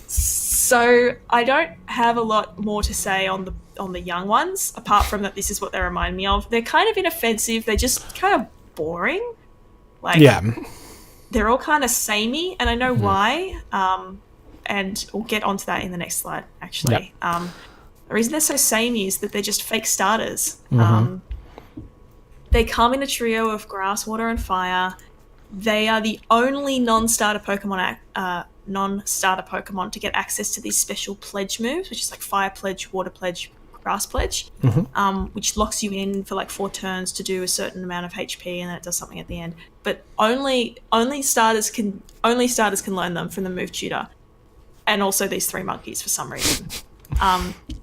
So I don't have a lot more to say on the young ones, apart from that this is what they remind me of. They're kind of inoffensive. They're just kind of boring. Like, Yeah. they're all kind of samey, and I know why. And we'll get onto that in the next slide, actually. Yep. The reason they're so samey is that they're just fake starters. They come in a trio of grass, water, and fire. They are the only non-starter Pokemon to get access to these special pledge moves, which is like Fire Pledge, Water Pledge, Grass Pledge, which locks you in for like 4 turns to do a certain amount of HP, and then it does something at the end. But only starters can learn them from the move tutor, and also these 3 monkeys for some reason.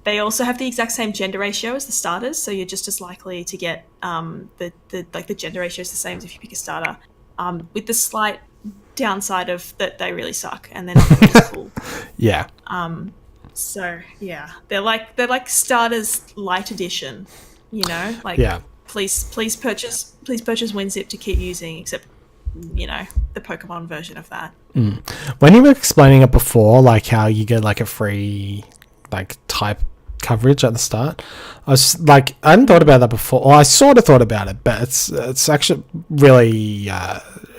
They also have the exact same gender ratio as the starters, so you're just as likely to get the gender ratio is the same as if you pick a starter, with the slight downside of that they really suck and they're not really cool. Yeah. So yeah, they're like starters light edition, you know, like please purchase WinZip to keep using, except, you know, the Pokemon version of that. When you were explaining it before, like how you get like a free like type coverage at the start, I was like, I hadn't thought about that before. Well, I sort of thought about it, but it's actually really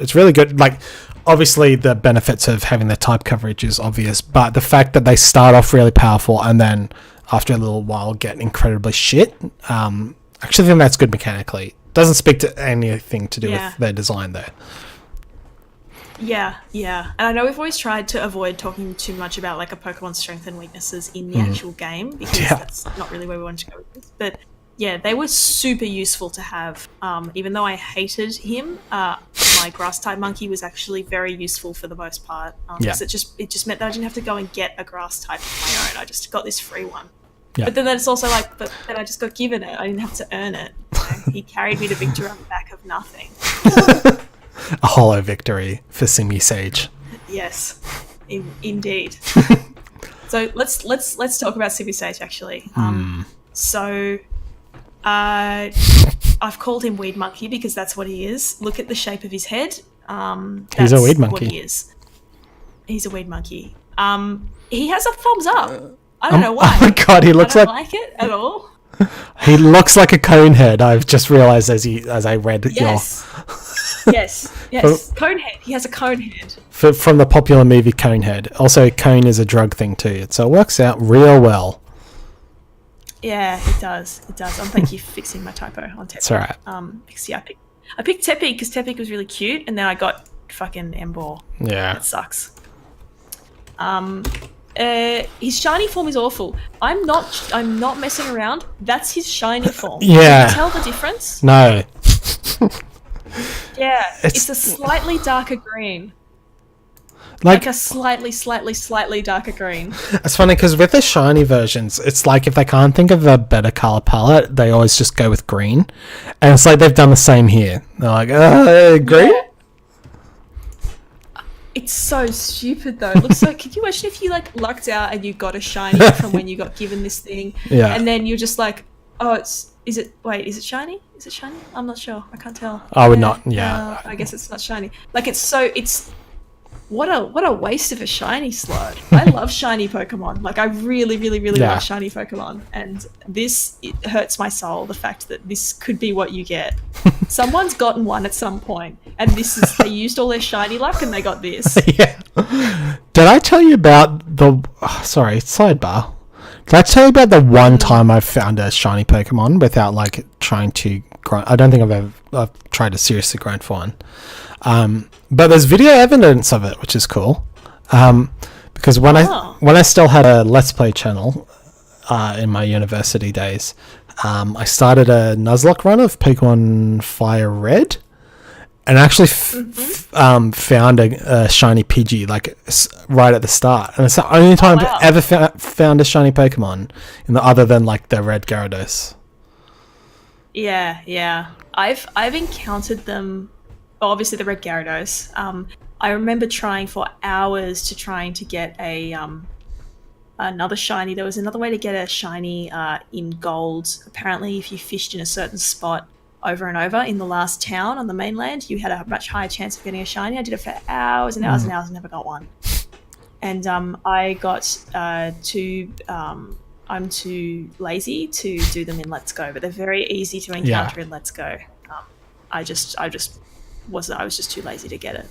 it's really good. Like, obviously the benefits of having the type coverage is obvious, but the fact that they start off really powerful and then after a little while get incredibly shit, I actually think that's good mechanically. Doesn't speak to anything to do with their design there. Yeah. And I know we've always tried to avoid talking too much about like a Pokemon's strengths and weaknesses in the actual game, because that's not really where we wanted to go with this. But yeah, they were super useful to have. Even though I hated him, my grass type monkey was actually very useful for the most part. It just meant that I didn't have to go and get a grass type of my own. I just got this free one. Yeah. But then it's also like, but then I just got given it. I didn't have to earn it. You know? He carried me to victory on the back of nothing. A hollow victory for Simi Sage. Yes, indeed. So let's talk about Simi Sage actually. So I've called him Weed Monkey because that's what he is. Look at the shape of his head. He's a weed monkey. What he is. He's a weed monkey. He has a thumbs up. I don't know why. Oh my god, he looks like it at all. He looks like a cone head. I've just realised as I read yes. Yes. Conehead. He has a cone head. From the popular movie Conehead. Also, cone is a drug thing too, so it works out real well. Yeah, it does. Thank you for fixing my typo on Tepic. It's alright. Because I picked Tepic because Tepic was really cute, and then I got fucking Emboar. Yeah, that sucks. His shiny form is awful. I'm not messing around. That's his shiny form. Yeah. Can you tell the difference? No. Yeah, it's a slightly darker green. Like a slightly darker green. It's funny because with the shiny versions, it's like if they can't think of a better color palette, they always just go with green. And it's like they've done the same here. They're like, green? Yeah. It's so stupid though. It looks like, could you imagine if you like lucked out and you got a shiny from when you got given this thing, and then you're just like, oh, Is it? Wait, is it shiny? Is it shiny? I'm not sure. I can't tell. I would not. Yeah. I guess it's not shiny. Like it's what a waste of a shiny slot. I love shiny Pokemon. Like I really love shiny Pokemon. And it hurts my soul, the fact that this could be what you get. Someone's gotten one at some point, and they used all their shiny luck and they got this. Yeah. Did I tell you about sorry, sidebar. Did I tell you about the one time I found a shiny Pokemon without like trying to grind? I don't think I've tried to seriously grind for one. But there's video evidence of it, which is cool. Because when I still had a Let's Play channel in my university days, I started a Nuzlocke run of Pokemon Fire Red, and actually found a shiny Pidgey like right at the start, and it's the only time I've ever found a shiny Pokemon other than like the Red Gyarados. Yeah. I've encountered them. Well, obviously the Red Gyarados. I remember trying for hours to get another shiny. There was another way to get a shiny in gold. Apparently, if you fished in a certain spot over and over in the last town on the mainland, you had a much higher chance of getting a shiny. I did it for hours and hours and hours and never got one. And I got I'm too lazy to do them in Let's Go, but they're very easy to encounter in Let's Go. I was just too lazy to get it.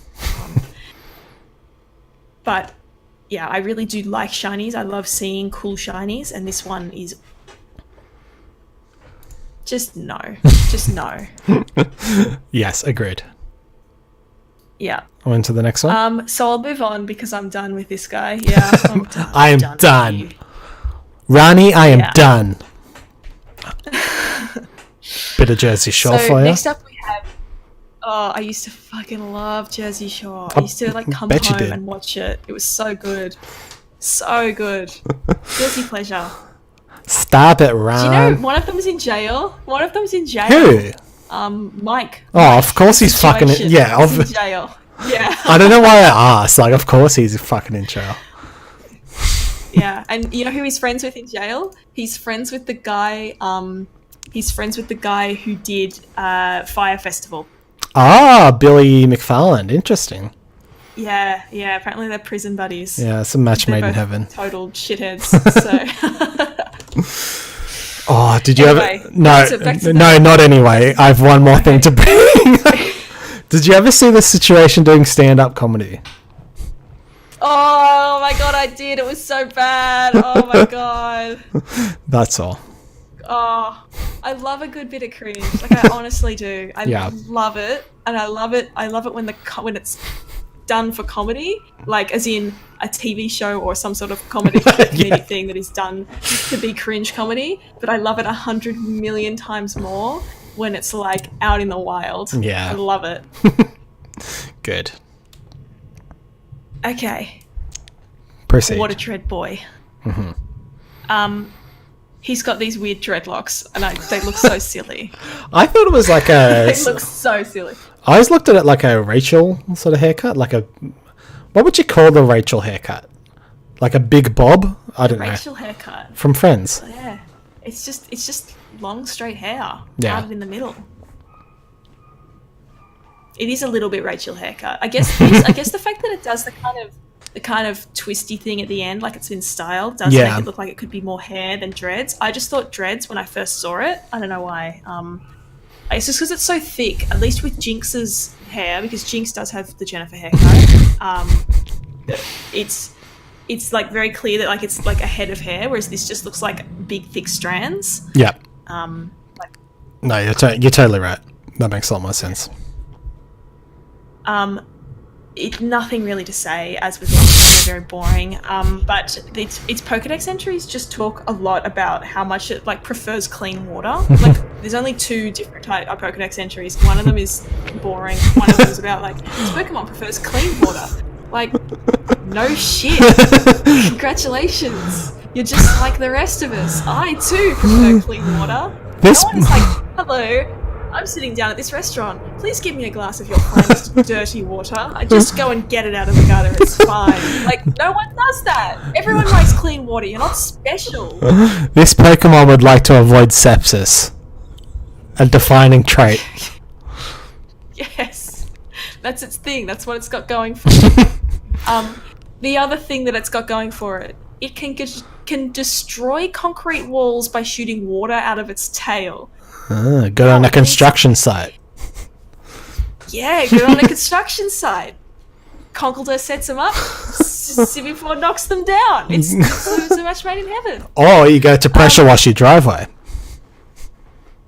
But yeah, I really do like shinies. I love seeing cool shinies, and this one is just no. Yes, agreed. Yeah. On to the next one. So I'll move on because I'm done with this guy. Yeah, I'm done. I am done. Rani, I am done. Bit of Jersey Shore for you. Next up we have I used to fucking love Jersey Shore. I used to like come home and watch it. It was so good. So good. Guilty pleasure. Stop it, Ron. Do you know one of them's in jail? Who? Mike. Oh, of course he's fucking he's in jail. Yeah. I don't know why I asked. Like, of course he's fucking in jail. Yeah, and you know who he's friends with in jail? He's friends with the guy. Who did Fire Festival. Ah, Billy McFarland. Interesting. Yeah. Apparently they're prison buddies. Yeah, it's a match made in heaven. Total shitheads. So. Oh, did you anyway, ever? No, not anyway. I have one more thing to bring. Did you ever see this situation doing stand-up comedy? Oh my god, I did. It was so bad. Oh my god. That's all. Oh, I love a good bit of cringe. Like I honestly do. I love it, and I love it when it's done for comedy, like as in a TV show or some sort of comedy thing that is done to be cringe comedy. But I love it 100 million times more when it's like out in the wild. Yeah, I love it. Good. Okay. Proceed. Water Tread Boy. He's got these weird dreadlocks, and they look so silly. I thought it was like a... They look so silly. I always looked at it like a Rachel sort of haircut, like a... What would you call the Rachel haircut? Like a big bob? I don't know. Rachel haircut. From Friends. Yeah. It's just long, straight hair. Yeah. Parted in the middle. It is a little bit Rachel haircut. I guess the fact that it does the kind of twisty thing at the end, like it's been styled, does make it look like it could be more hair than dreads. I just thought dreads when I first saw it. I don't know why. It's just because it's so thick, at least with Jinx's hair, because Jinx does have the Jennifer haircut. It's like very clear that like it's like a head of hair, whereas this just looks like big, thick strands. Yeah. No, you're totally right. That makes a lot more sense. Nothing really to say, as with all, they're very boring. But its Pokedex entries just talk a lot about how much it like prefers clean water. Like, there's only two different type of Pokedex entries. One of them is boring. One of them is about like this Pokemon prefers clean water. Like, no shit. Congratulations. You're just like the rest of us. I too prefer clean water. No one is like, hello. I'm sitting down at this restaurant. Please give me a glass of your finest dirty water. I just go and get it out of the gutter. It's fine. Like, no one does that. Everyone likes clean water. You're not special. This Pokemon would like to avoid sepsis. A defining trait. Yes, that's its thing. That's what it's got going for it. The other thing that it's got going for it, it can destroy concrete walls by shooting water out of its tail. Good on a construction site. Yeah, good on a construction site. Conkeldurr sets them up, Simipour knocks them down. It's a match made in heaven. Or you go to pressure wash your driveway.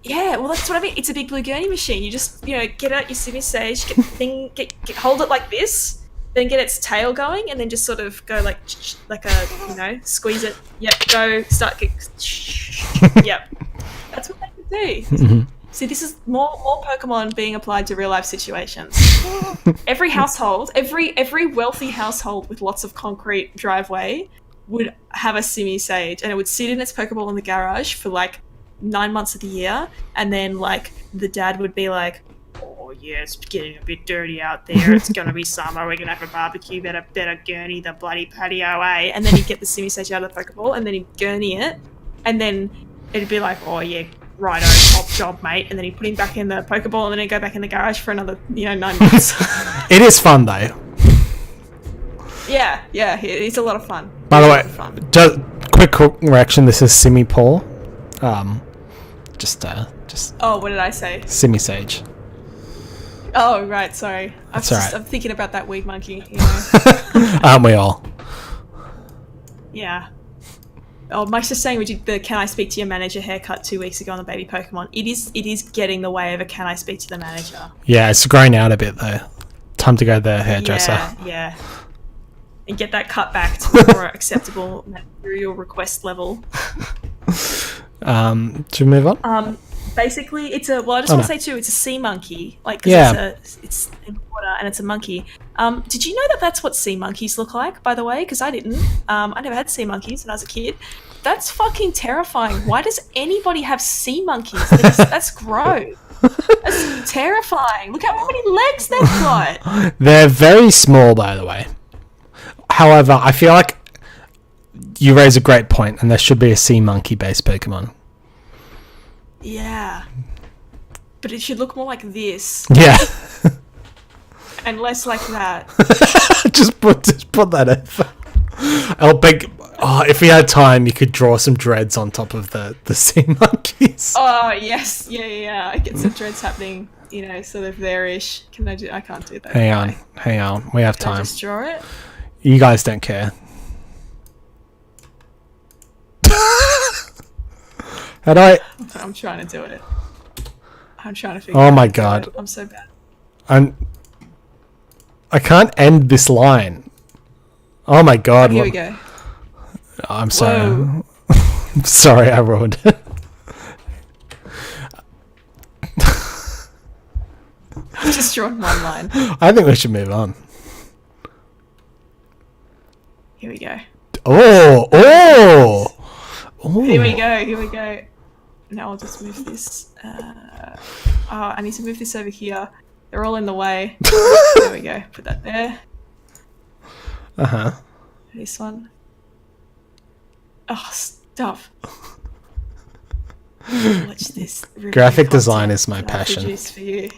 Yeah, well, that's what I mean. It's a big blue gurney machine. You just, get out your Simisage, get the thing, hold it like this, then get its tail going, and then just sort of go like a, squeeze it. Yep, go, start, yep. That's what they can do. Mm-hmm. See, this is more Pokemon being applied to real life situations. Every household, every wealthy household with lots of concrete driveway would have a Simisage, and it would sit in its Pokeball in the garage for like 9 months of the year, and then like the dad would be like, "Oh yeah, it's getting a bit dirty out there. It's gonna be summer. We're gonna have a barbecue. Better gurney the bloody patio, eh?" And then he'd get the Simisage out of the Pokeball, and then he'd gurney it, and then it'd be like, "Oh yeah, righto, top job, mate." And then he'd put him back in the Pokeball, and then he'd go back in the garage for another 9 months. It is fun though. Yeah, it's a lot of fun. By the way, just quick correction. This is Simipour. Just. Oh, what did I say? Simisage. Oh, right. Sorry. That's all right. I'm thinking about that weed monkey. Aren't we all? Yeah. Oh, Mike's just saying we did the "Can I speak to your manager" haircut 2 weeks ago on the baby Pokemon. It is getting the way of a "Can I speak to the manager." Yeah, it's grown out a bit though. Time to go to the hairdresser. Yeah. And get that cut back to a more acceptable material request level. Should we move on? Basically, I just want to say too, it's a sea monkey. It's in water and it's a monkey. Did you know that that's what sea monkeys look like, by the way? Because I didn't. I never had sea monkeys when I was a kid. That's fucking terrifying. Why does anybody have sea monkeys? That's gross. That's terrifying. Look how many legs they've got. They're very small, by the way. However, I feel like you raise a great point, and there should be a sea monkey-based Pokemon. Yeah. But it should look more like this. Yeah. And less like that. just put that in. If we had time, you could draw some dreads on top of the sea monkeys. Oh, yes. Yeah. I get some dreads happening, sort of there-ish. I can't do that. Hang on. We have time. Can I just draw it? You guys don't care. I'm trying to do it. I'm trying to figure out. Oh my god. I'm so bad. I can't end this line. Oh my god. Here we go. I'm sorry. Sorry, I ruined it. I've just drawn one line. I think we should move on. Here we go. Oh! Here we go. Now I'll just move this. I need to move this over here. They're all in the way. There we go. Put that there. Uh-huh. This one. Oh, stop. Watch this. Graphic design is my passion. Produced for you.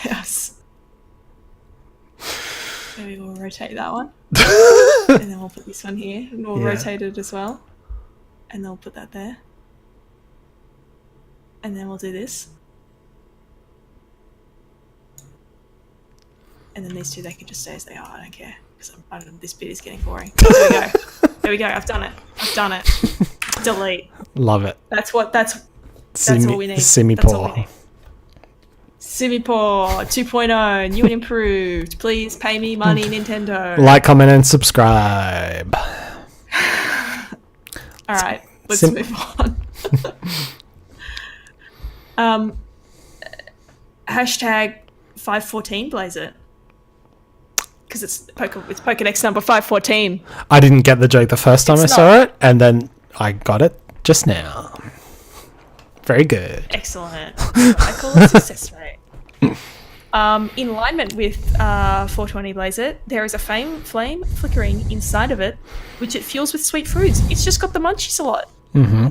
Yes. Maybe we'll rotate that one. And then we'll put this one here. And we'll rotate it as well. And then we'll put that there. And then we'll do this. And then these two, they can just stay as they are. I don't care. Because this bit is getting boring. There we go. There we go. I've done it. Delete. Love it. That's all we need. Simipour. Simipour 2.0, new and improved. Please pay me money, Nintendo. Like, comment, and subscribe. All right, let's move on. Hashtag 514 blaze it. Because it's Pokedex number 514. I didn't get the joke the first time I saw it, and then I got it just now. Very good. Excellent. I call it success rate. In alignment with 420 Blaze It, there is a flame flickering inside of it, which it fuels with sweet fruits. It's just got the munchies a lot. Mm-hmm.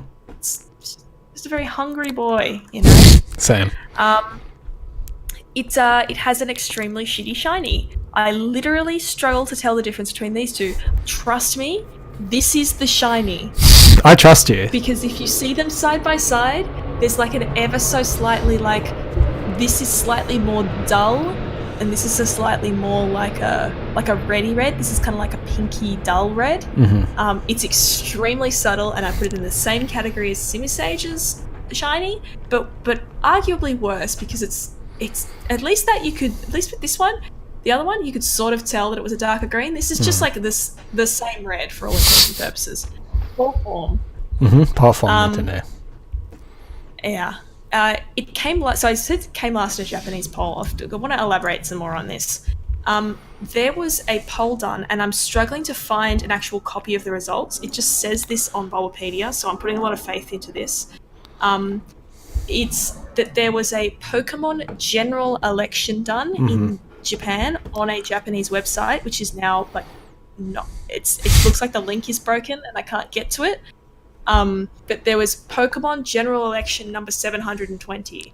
Just a very hungry boy, you know. Same. It has an extremely shitty shiny. I literally struggle to tell the difference between these two. Trust me, this is the shiny. I trust you. Because if you see them side by side, there's like an ever so slightly like, this is slightly more dull, and this is a slightly more like a reddy red. This is kind of like a pinky dull red. It's extremely subtle, and I put it in the same category as Simisage's shiny, but arguably worse, because it's at least with this one, the other one you could sort of tell that it was a darker green. This is just like the same red for all intents and purposes. Poor form. Poor form, didn't it? Yeah. It came last. So I said it came last in a Japanese poll. I want to elaborate some more on this. There was a poll done, and I'm struggling to find an actual copy of the results. It just says this on Bulbapedia, so I'm putting a lot of faith into this. It's that there was a Pokemon general election done in Japan on a Japanese website, which is now like not. It looks like the link is broken and I can't get to it. But there was Pokemon general election number 720.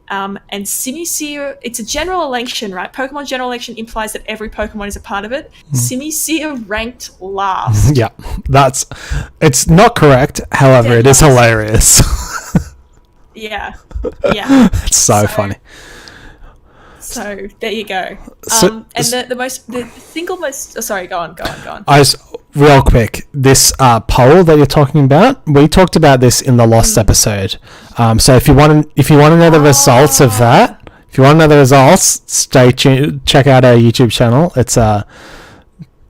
And Simisear, it's a general election, right? Pokemon general election implies that every Pokemon is a part of it. Simisear ranked last. Yeah, it's not correct. However, it is hilarious. Yeah. It's so funny. So there you go. And the single most. Sorry, go on. Real quick, this poll that you're talking about, we talked about this in the Lost episode. So if you want to know the results of that, stay tuned. Check out our YouTube channel. It's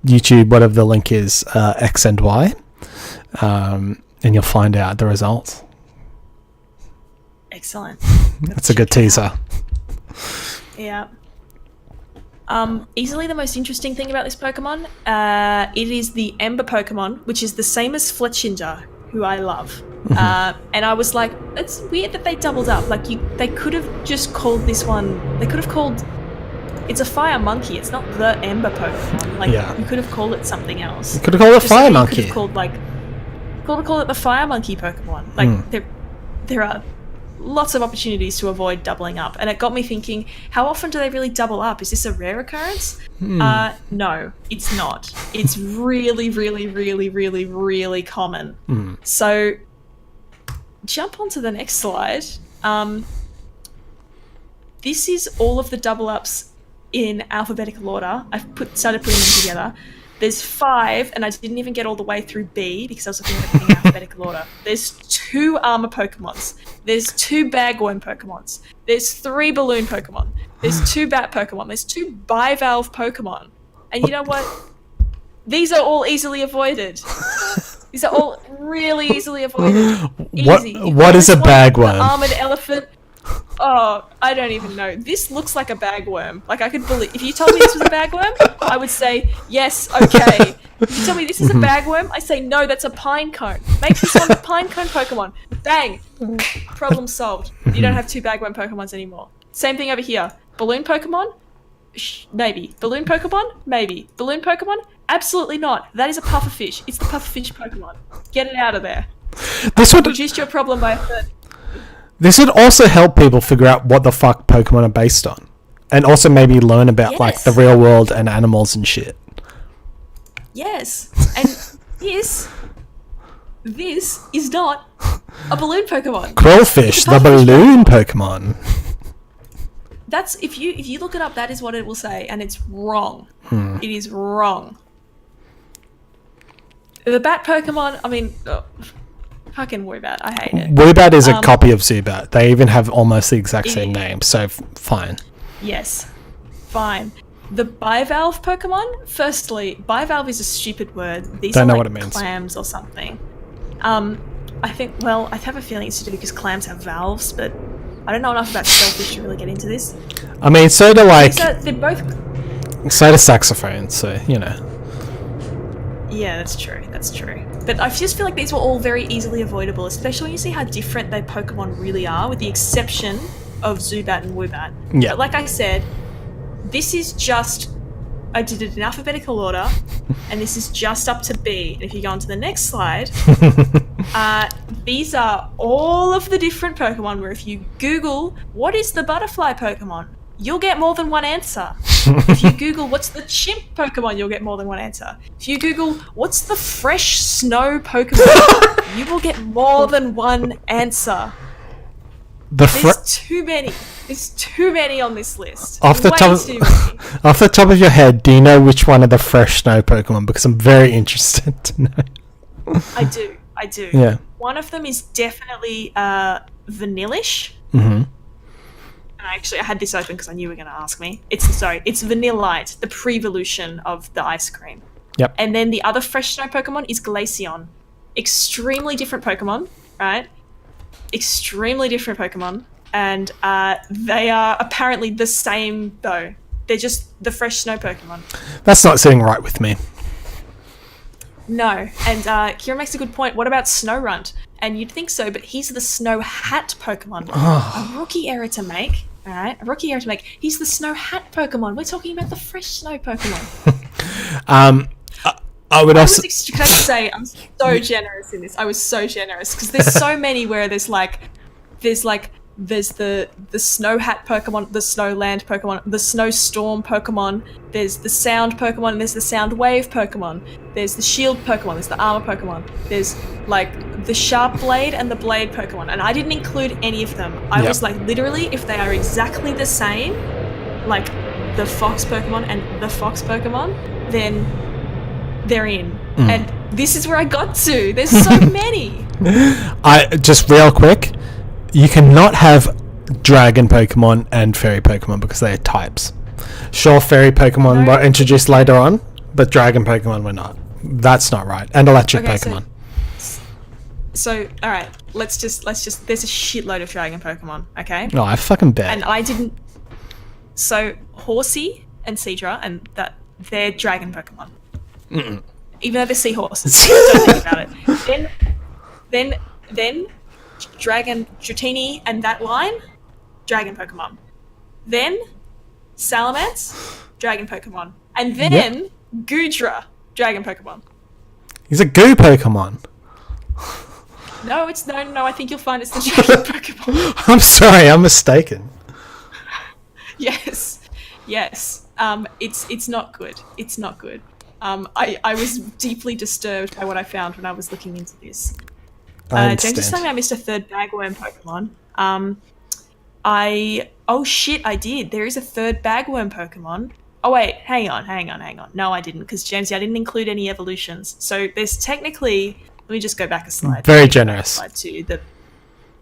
YouTube, whatever the link is, X and Y, and you'll find out the results. Excellent. That's a good teaser. Yeah. Easily the most interesting thing about this Pokemon, it is the Ember Pokemon, which is the same as Fletchinder, who I love. And I was like, it's weird that they doubled up. Like, they could have just called this one. They could have called. It's a Fire Monkey. It's not the Ember Pokemon. Like, you could have called it something else. You could have called it Fire Monkey. You could have called it the Fire Monkey Pokemon. Like, there are lots of opportunities to avoid doubling up, and it got me thinking, how often do they really double up? Is this a rare occurrence? No, it's not. It's really, really, really, really, really common. So jump onto the next slide. This is all of the double ups in alphabetical order. I've started putting them together. There's 5, and I didn't even get all the way through B because I was looking at everything in alphabetical order. There's 2 armor Pokemons. There's 2 Bagworm Pokemons. There's 3 Balloon Pokemon. There's 2 Bat Pokemon. There's 2 Bivalve Pokemon. And you know what? These are all easily avoided. These are all really easily avoided. Easy. What is a Bagworm? The armored elephant. Oh, I don't even know. This looks like a bagworm. Like, I could believe... If you told me this was a bagworm, I would say, yes, okay. If you tell me this is a bagworm, I say, no, that's a pine cone. Make this one a pine cone Pokemon. Bang! Problem solved. You don't have 2 bagworm Pokemons anymore. Same thing over here. Balloon Pokemon? Maybe. Balloon Pokemon? Maybe. Balloon Pokemon? Absolutely not. That is a pufferfish. It's the pufferfish Pokemon. Get it out of there. This would reduce your problem by a third. This would also help people figure out what the fuck Pokemon are based on. And also maybe learn about, like, the real world and animals and shit. Yes. And this is not a balloon Pokemon. Quillfish, the balloon Pokemon. That's if you look it up, that is what it will say, and it's wrong. It is wrong. The Bat Pokemon, I mean... Fucking Woobat, I hate it. Woobat is a copy of Zubat. They even have almost the exact same name, so fine. Yes, fine. The bivalve Pokemon, firstly, bivalve is a stupid word. These Don't are know like what it means. Clams or something. I think, well, I have a feeling it's to do because clams have valves, but I don't know enough about shellfish to really get into this. I mean, so do like... They're both... So do saxophones, so, you know. Yeah, that's true. That's true. But I just feel like these were all very easily avoidable, especially when you see how different they Pokemon really are, with the exception of Zubat and Woobat. Yeah. But like I said, this is just... I did it in alphabetical order, and this is just up to B. And if you go on to the next slide, These are all of the different Pokemon where if you Google what is the butterfly Pokemon, you'll get more than one answer. If you Google what's the chimp Pokemon, you'll get more than one answer. If you Google what's the fresh snow Pokemon, you will get more than one answer. There's too many. There's too many on this list. Off the top of your head, do you know which one of the fresh snow Pokemon? Because I'm very interested to know. I do. Yeah. One of them is definitely Vanillish. Mm-hmm. And I had this open because I knew you were going to ask me. It's Vanillite, the pre-evolution of the ice cream. Yep. And then the other fresh snow Pokemon is Glaceon. Extremely different Pokemon, right? Extremely different Pokemon. And they are apparently the same, though. They're just the fresh snow Pokemon. That's not sitting right with me. No. And Kira makes a good point. What about Snorunt? And you'd think so, but he's the Snow Hat Pokemon. A rookie error to make. All right, a rookie error to make. He's the Snow Hat Pokemon. We're talking about the fresh snow Pokemon. I would also. Can I just say, I'm so generous in this. I was so generous because there's so many where there's the Snow Hat Pokemon, the Snow Land Pokemon, the Snowstorm Pokemon. There's the Sound Pokemon, and there's the Sound Wave Pokemon. There's the Shield Pokemon. There's the Armor Pokemon. There's the Sharp Blade and the Blade Pokemon, and I didn't include any of them. I was like, literally, if they are exactly the same, like the Fox Pokemon and the Fox Pokemon, then they're in. And this is where I got to. There's so many. I just real quick, you cannot have Dragon Pokemon and Fairy Pokemon because they are types. Sure, Fairy Pokemon were introduced later on, but Dragon Pokemon were not. That's not right. And Electric Pokemon. So, all right, let's just. There's a shitload of Dragon Pokemon. Okay. No, I fucking bet. And I didn't. So Horsey and Seadra and they're Dragon Pokemon. Mm-mm. Even though they're seahorses, don't think about it. Then Dragon Dratini and that line, Dragon Pokemon. Then Salamence, Dragon Pokemon. And then Goodra, Dragon Pokemon. He's a goo Pokemon. No, I think you'll find it's the Dragon Pokemon. I'm sorry, I'm mistaken. Yes. It's not good. It's not good. I was deeply disturbed by what I found when I was looking into this. James is telling me I missed a third bagworm Pokemon. I did. There is a third bagworm Pokemon. Oh wait, hang on. No, I didn't, because Jamesy, I didn't include any evolutions. So there's technically, let me just go back a slide. Very generous. To the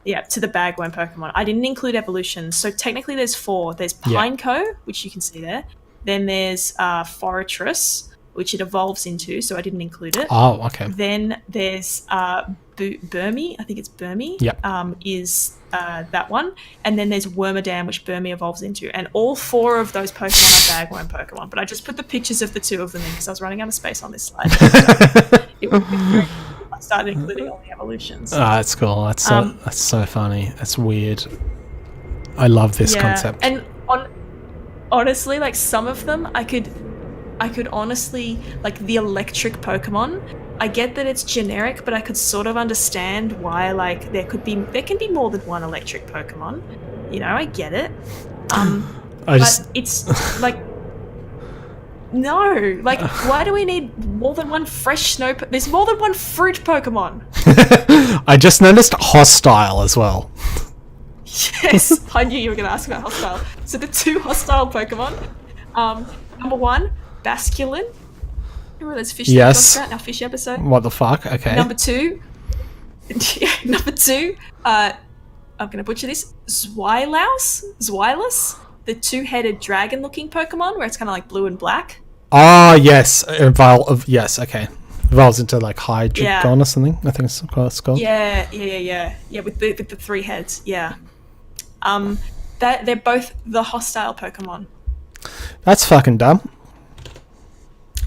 bagworm Pokemon. I didn't include evolutions. So technically there's 4. There's Pineco, which you can see there. Then there's Forretress, which it evolves into, so I didn't include it. Oh, okay. Then there's Burmy, I think it's Burmy, is that one. And then there's Wormadam, which Burmy evolves into. And all 4 of those Pokemon are bagworm Pokemon. But I just put the pictures of the 2 of them in because I was running out of space on this slide. It would be great if I started including all the evolutions. Oh, that's cool. That's so funny. That's weird. I love this concept. And honestly, like some of them I could honestly, like the electric Pokemon, I get that it's generic, but I could sort of understand why, like, there can be more than one electric Pokemon. You know, I get it. It's like, no, like, why do we need more than one fresh snow? There's more than one fruit Pokemon. I just noticed hostile as well. Yes, I knew you were going to ask about hostile. So the 2 hostile Pokemon, number 1, Basculin. Remember those fish that we talked about in our fish episode? What the fuck? Okay. Number 2, I'm going to butcher this, Zwilus, the 2-headed dragon-looking Pokemon, where it's kind of like blue and black. Oh, yes. Yes, okay. Evolves into like Hydreigon or something, I think it's called. Yeah, with the 3 heads, yeah. They're both the hostile Pokemon. That's fucking dumb.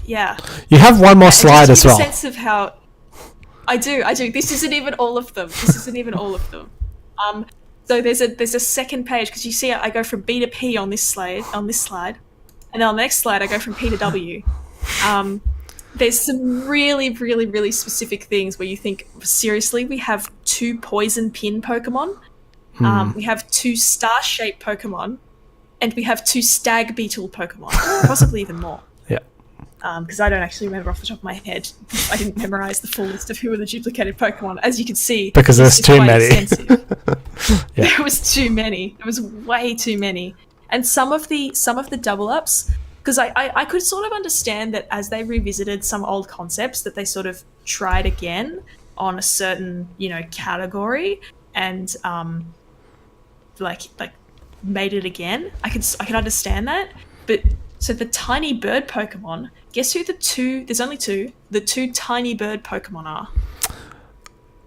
Yeah. You have one more slide as well. A sense of how I do. This isn't even all of them. So there's a second page, because you see I go from B to P on this slide, and then on the next slide I go from P to W. there's some really, really, really specific things where you think, seriously, we have 2 poison pin Pokemon, we have 2 star-shaped Pokemon, and we have 2 stag beetle Pokemon, possibly even more. Yeah. Because I don't actually remember off the top of my head. I didn't memorize the full list of who were the duplicated Pokemon. As you can see, Because there's too many. Yeah. There was too many. There was way too many. And some of the double ups, because I could sort of understand that as they revisited some old concepts that they sort of tried again on a certain, category and like made it again. I could understand that. But so the tiny bird Pokemon, guess who there's only 2, the 2 tiny bird Pokemon are?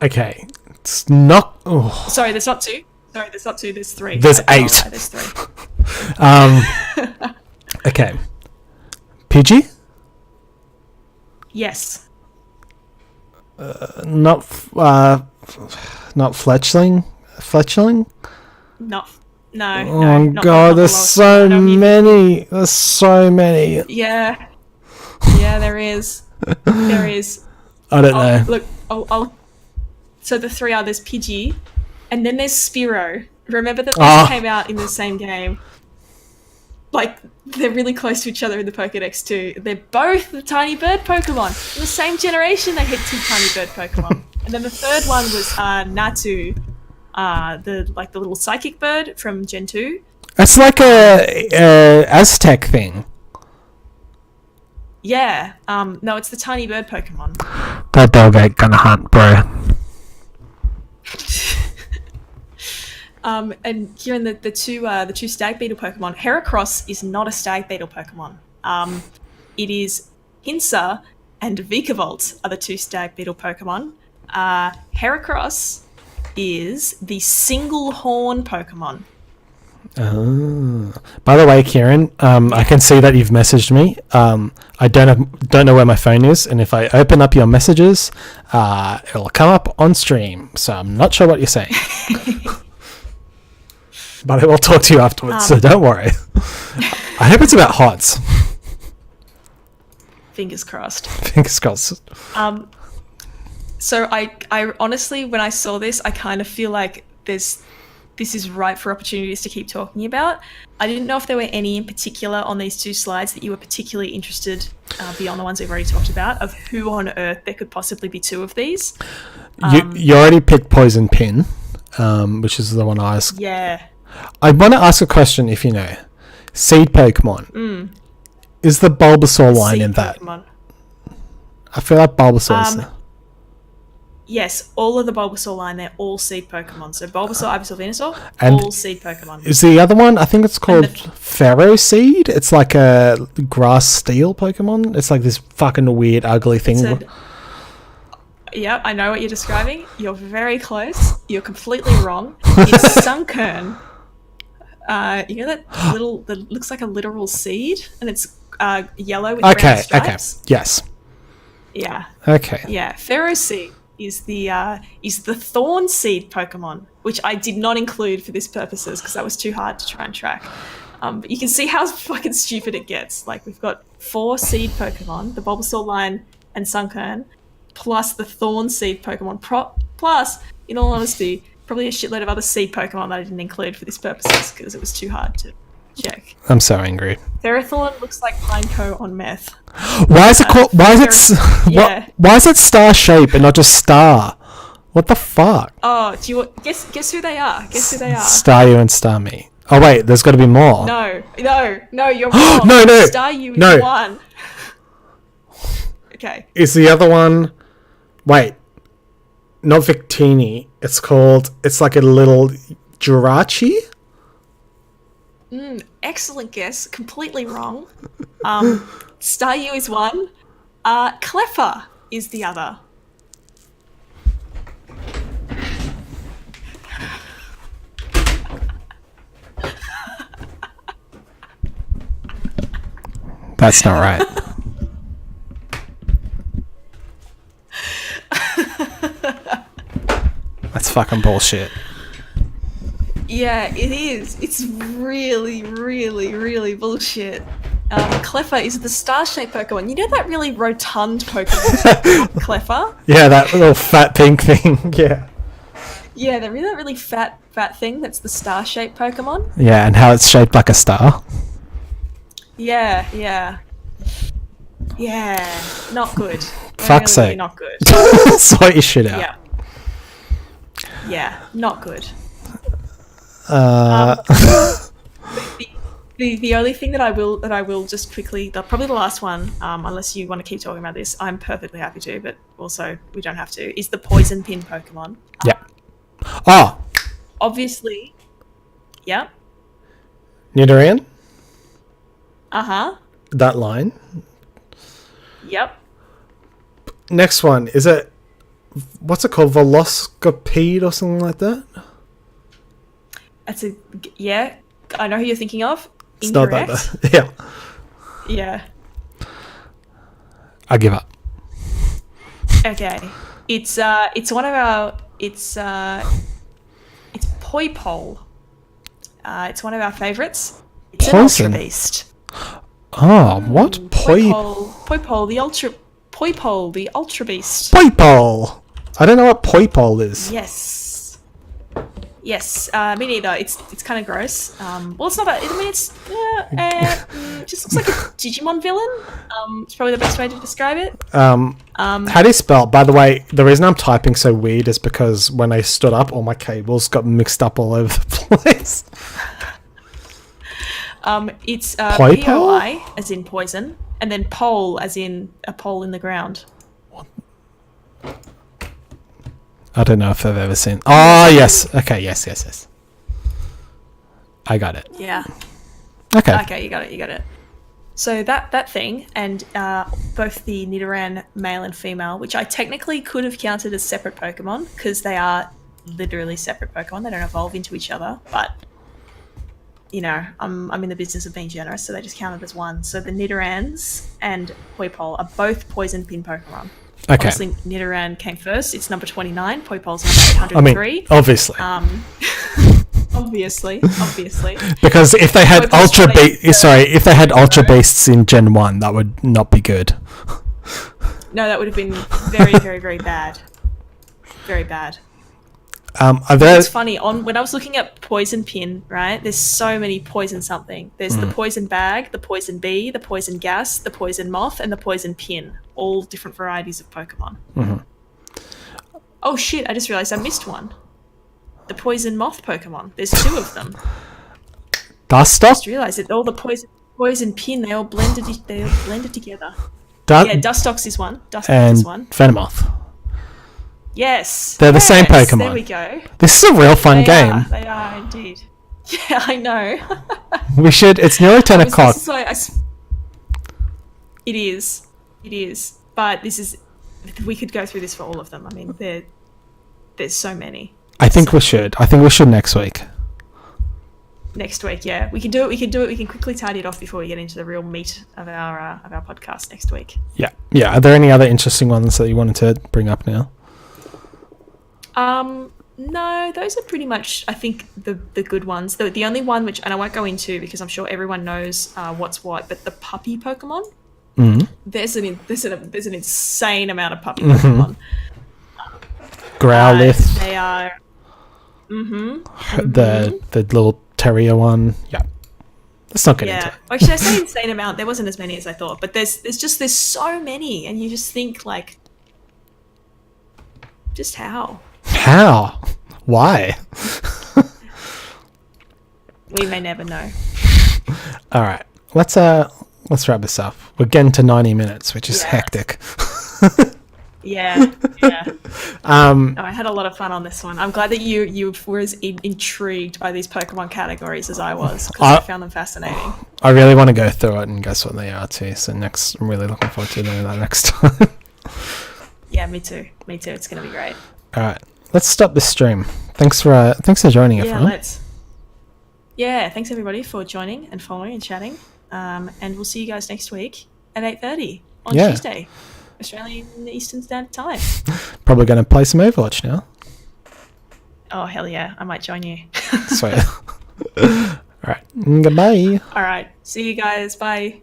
Okay. It's not... Oh. Sorry, there's not 2. There's 3. There's 8. Right, there's 3. Okay. Pidgey? Yes. Not Fletchling? Fletchling? No. Oh not god, there's the so many. There's so many. Yeah, there is. There is. I don't know. Look, so the 3 are, there's Pidgey, and then there's Spearow. Remember that these came out in the same game? Like, they're really close to each other in the Pokedex too. They're both the tiny bird Pokemon. In the same generation, they had 2 tiny bird Pokemon. And then the third one was Natu, the little psychic bird from Gen 2. It's like a Aztec thing. Yeah. No, it's the tiny bird Pokemon. That dog ain't gonna hunt, bro. And here in the two stag beetle Pokemon, Heracross is not a stag beetle Pokemon. It is Pinsir and Vikavolt are the 2 stag beetle Pokemon. Heracross is the single horn Pokemon. Oh. By the way, Kieran, I can see that you've messaged me. I don't know where my phone is, and if I open up your messages, it'll come up on stream. So I'm not sure what you're saying. But I will talk to you afterwards, so don't worry. I hope it's about HOTS. Fingers crossed. Fingers crossed. So I honestly, when I saw this, I kind of feel like this is ripe for opportunities to keep talking about. I didn't know if there were any in particular on these 2 slides that you were particularly interested, beyond the ones we've already talked about, of who on earth there could possibly be 2 of these. You already picked Poison Pin, which is the one I asked. Yeah. I want to ask a question, if you know. Seed Pokemon. Is the Bulbasaur line in that? Pokemon. I feel like Bulbasaur's... Yes, all of the Bulbasaur line, they're all seed Pokemon. So Bulbasaur, Ivysaur, Venusaur, and all seed Pokemon. Is the other one, I think it's called Pharaoh Seed? It's like a grass steel Pokemon. It's like this fucking weird, ugly thing. Yep, I know what you're describing. You're very close. You're completely wrong. It's Sunkern. You know that looks like a literal seed, and it's yellow with brown stripes? Okay, yes. Yeah. Okay. Yeah, Pharaoh Seed is the Thorn Seed Pokemon, which I did not include for this purposes because that was too hard to try and track. But you can see how fucking stupid it gets. Like, we've got 4 seed Pokemon, the Bulbasaur line and Sunkern, plus the Thorn Seed Pokemon, plus, in all honesty, probably a shitload of other seed Pokemon that I didn't include for this purposes because it was too hard to check. I'm so angry. Ferrothorn looks like Pineco on meth. Why is it called? Why is it star shape and not just star? What the fuck? Oh, do you guess who they are? Guess who they are? Staryu and Starmie. Oh wait, there's got to be more. No, you're wrong. No. Staryu is 1. Okay. Is the other one? Wait, not Victini. It's like a little Jirachi. Excellent guess. Completely wrong. Staryu is 1. Cleffa is the other. That's not right. That's fucking bullshit. Yeah, it is. It's really, really, really bullshit. Cleffa is the star-shaped Pokemon. You know that really rotund Pokemon, Cleffa? Yeah, that little fat pink thing. Yeah. Yeah, that really fat thing. That's the star-shaped Pokemon. Yeah, and how it's shaped like a star. Yeah. Not good. Fuck's really sake. Not good. Sort your shit out. Yeah, not good. The only thing that I will just quickly, probably the last one, unless you want to keep talking about this, I'm perfectly happy to, but also we don't have to, is the poison pin Pokemon. Yeah. Oh. Obviously. Yeah. Nidoran? Uh-huh. That line. Yep. Next one, is it, what's it called? Velocipede or something like that? Yeah. I know who you're thinking of. It's Incorrect. not that. Yeah. Yeah. I give up. Okay. It's one of our it's Poipole. It's one of our favourites. It's Poison? an Ultra Beast. Oh, what? Poipole, the Ultra Beast. Poipole! I don't know what Poipole is. Yes, me neither. It's kind of gross. Well, it's not that. I mean, it's just looks like a Digimon villain. It's probably the best way to describe it. How do you spell? By the way, the reason I'm typing so weird is because when I stood up, all my cables got mixed up all over the place. It's Poipole? P-O-I, as in poison, and then pole, as in a pole in the ground. I don't know if I've ever seen. Oh, yes. Okay, yes. I got it. Yeah. Okay, you got it. So that thing, and both the Nidoran male and female, which I technically could have counted as separate Pokemon, because they are literally separate Pokemon. They don't evolve into each other, but, you know, I'm in the business of being generous, so they just counted as one. So the Nidorans and Poipole are both poison pin Pokemon. Okay. Obviously, Nidoran came first. It's number 29. Poipole's number 803. I mean, obviously. Obviously. Because if they had if they had Ultra Hero. Beasts in Gen 1, that would not be good. No, that would have been very, very, very bad. Very bad. It's funny, when I was looking at poison pin, right, there's so many poison something. There's the poison bag, the poison bee, the poison gas, the poison moth, and the poison pin. All different varieties of Pokemon. Mm-hmm. Oh shit, I just realised I missed one. The poison moth Pokemon. There's 2 of them. Dustox? I just realised that all the poison pin, they all blended together. Yeah, Dustox is one. And Venomoth. Yes. They're the same Pokemon. There we go. This is a real fun game. They are indeed. Yeah, I know. We should. It's nearly 10 o'clock. It is. But we could go through this for all of them. I mean, there's so many. I think we should next week. Next week, yeah. We can do it. We can quickly tidy it off before we get into the real meat of our podcast next week. Yeah. Are there any other interesting ones that you wanted to bring up now? No, those are pretty much, I think, the good ones. The only one which, and I won't go into because I'm sure everyone knows what's what, but the puppy Pokemon. Mm-hmm. There's an insane amount of puppy Pokemon. Growlithe. They are. The little terrier one. Yeah. Let's not get into it. Actually, I say insane amount. There wasn't as many as I thought, but there's so many, and you just think like, just how? How? Why? We may never know. All right. Let's wrap this up. We're getting to 90 minutes, which is hectic. Yeah. I had a lot of fun on this one. I'm glad that you were as intrigued by these Pokemon categories as I was, because I found them fascinating. I really want to go through it and guess what they are too. So I'm really looking forward to doing that next time. Yeah, me too. It's going to be great. All right. Let's stop this stream. Thanks for joining, everyone. Yeah, thanks everybody for joining and following and chatting. And we'll see you guys next week at 8:30 on Tuesday, Australian Eastern Standard Time. Probably going to play some Overwatch now. Oh, hell yeah. I might join you. Sweet. All right. Goodbye. All right. See you guys. Bye.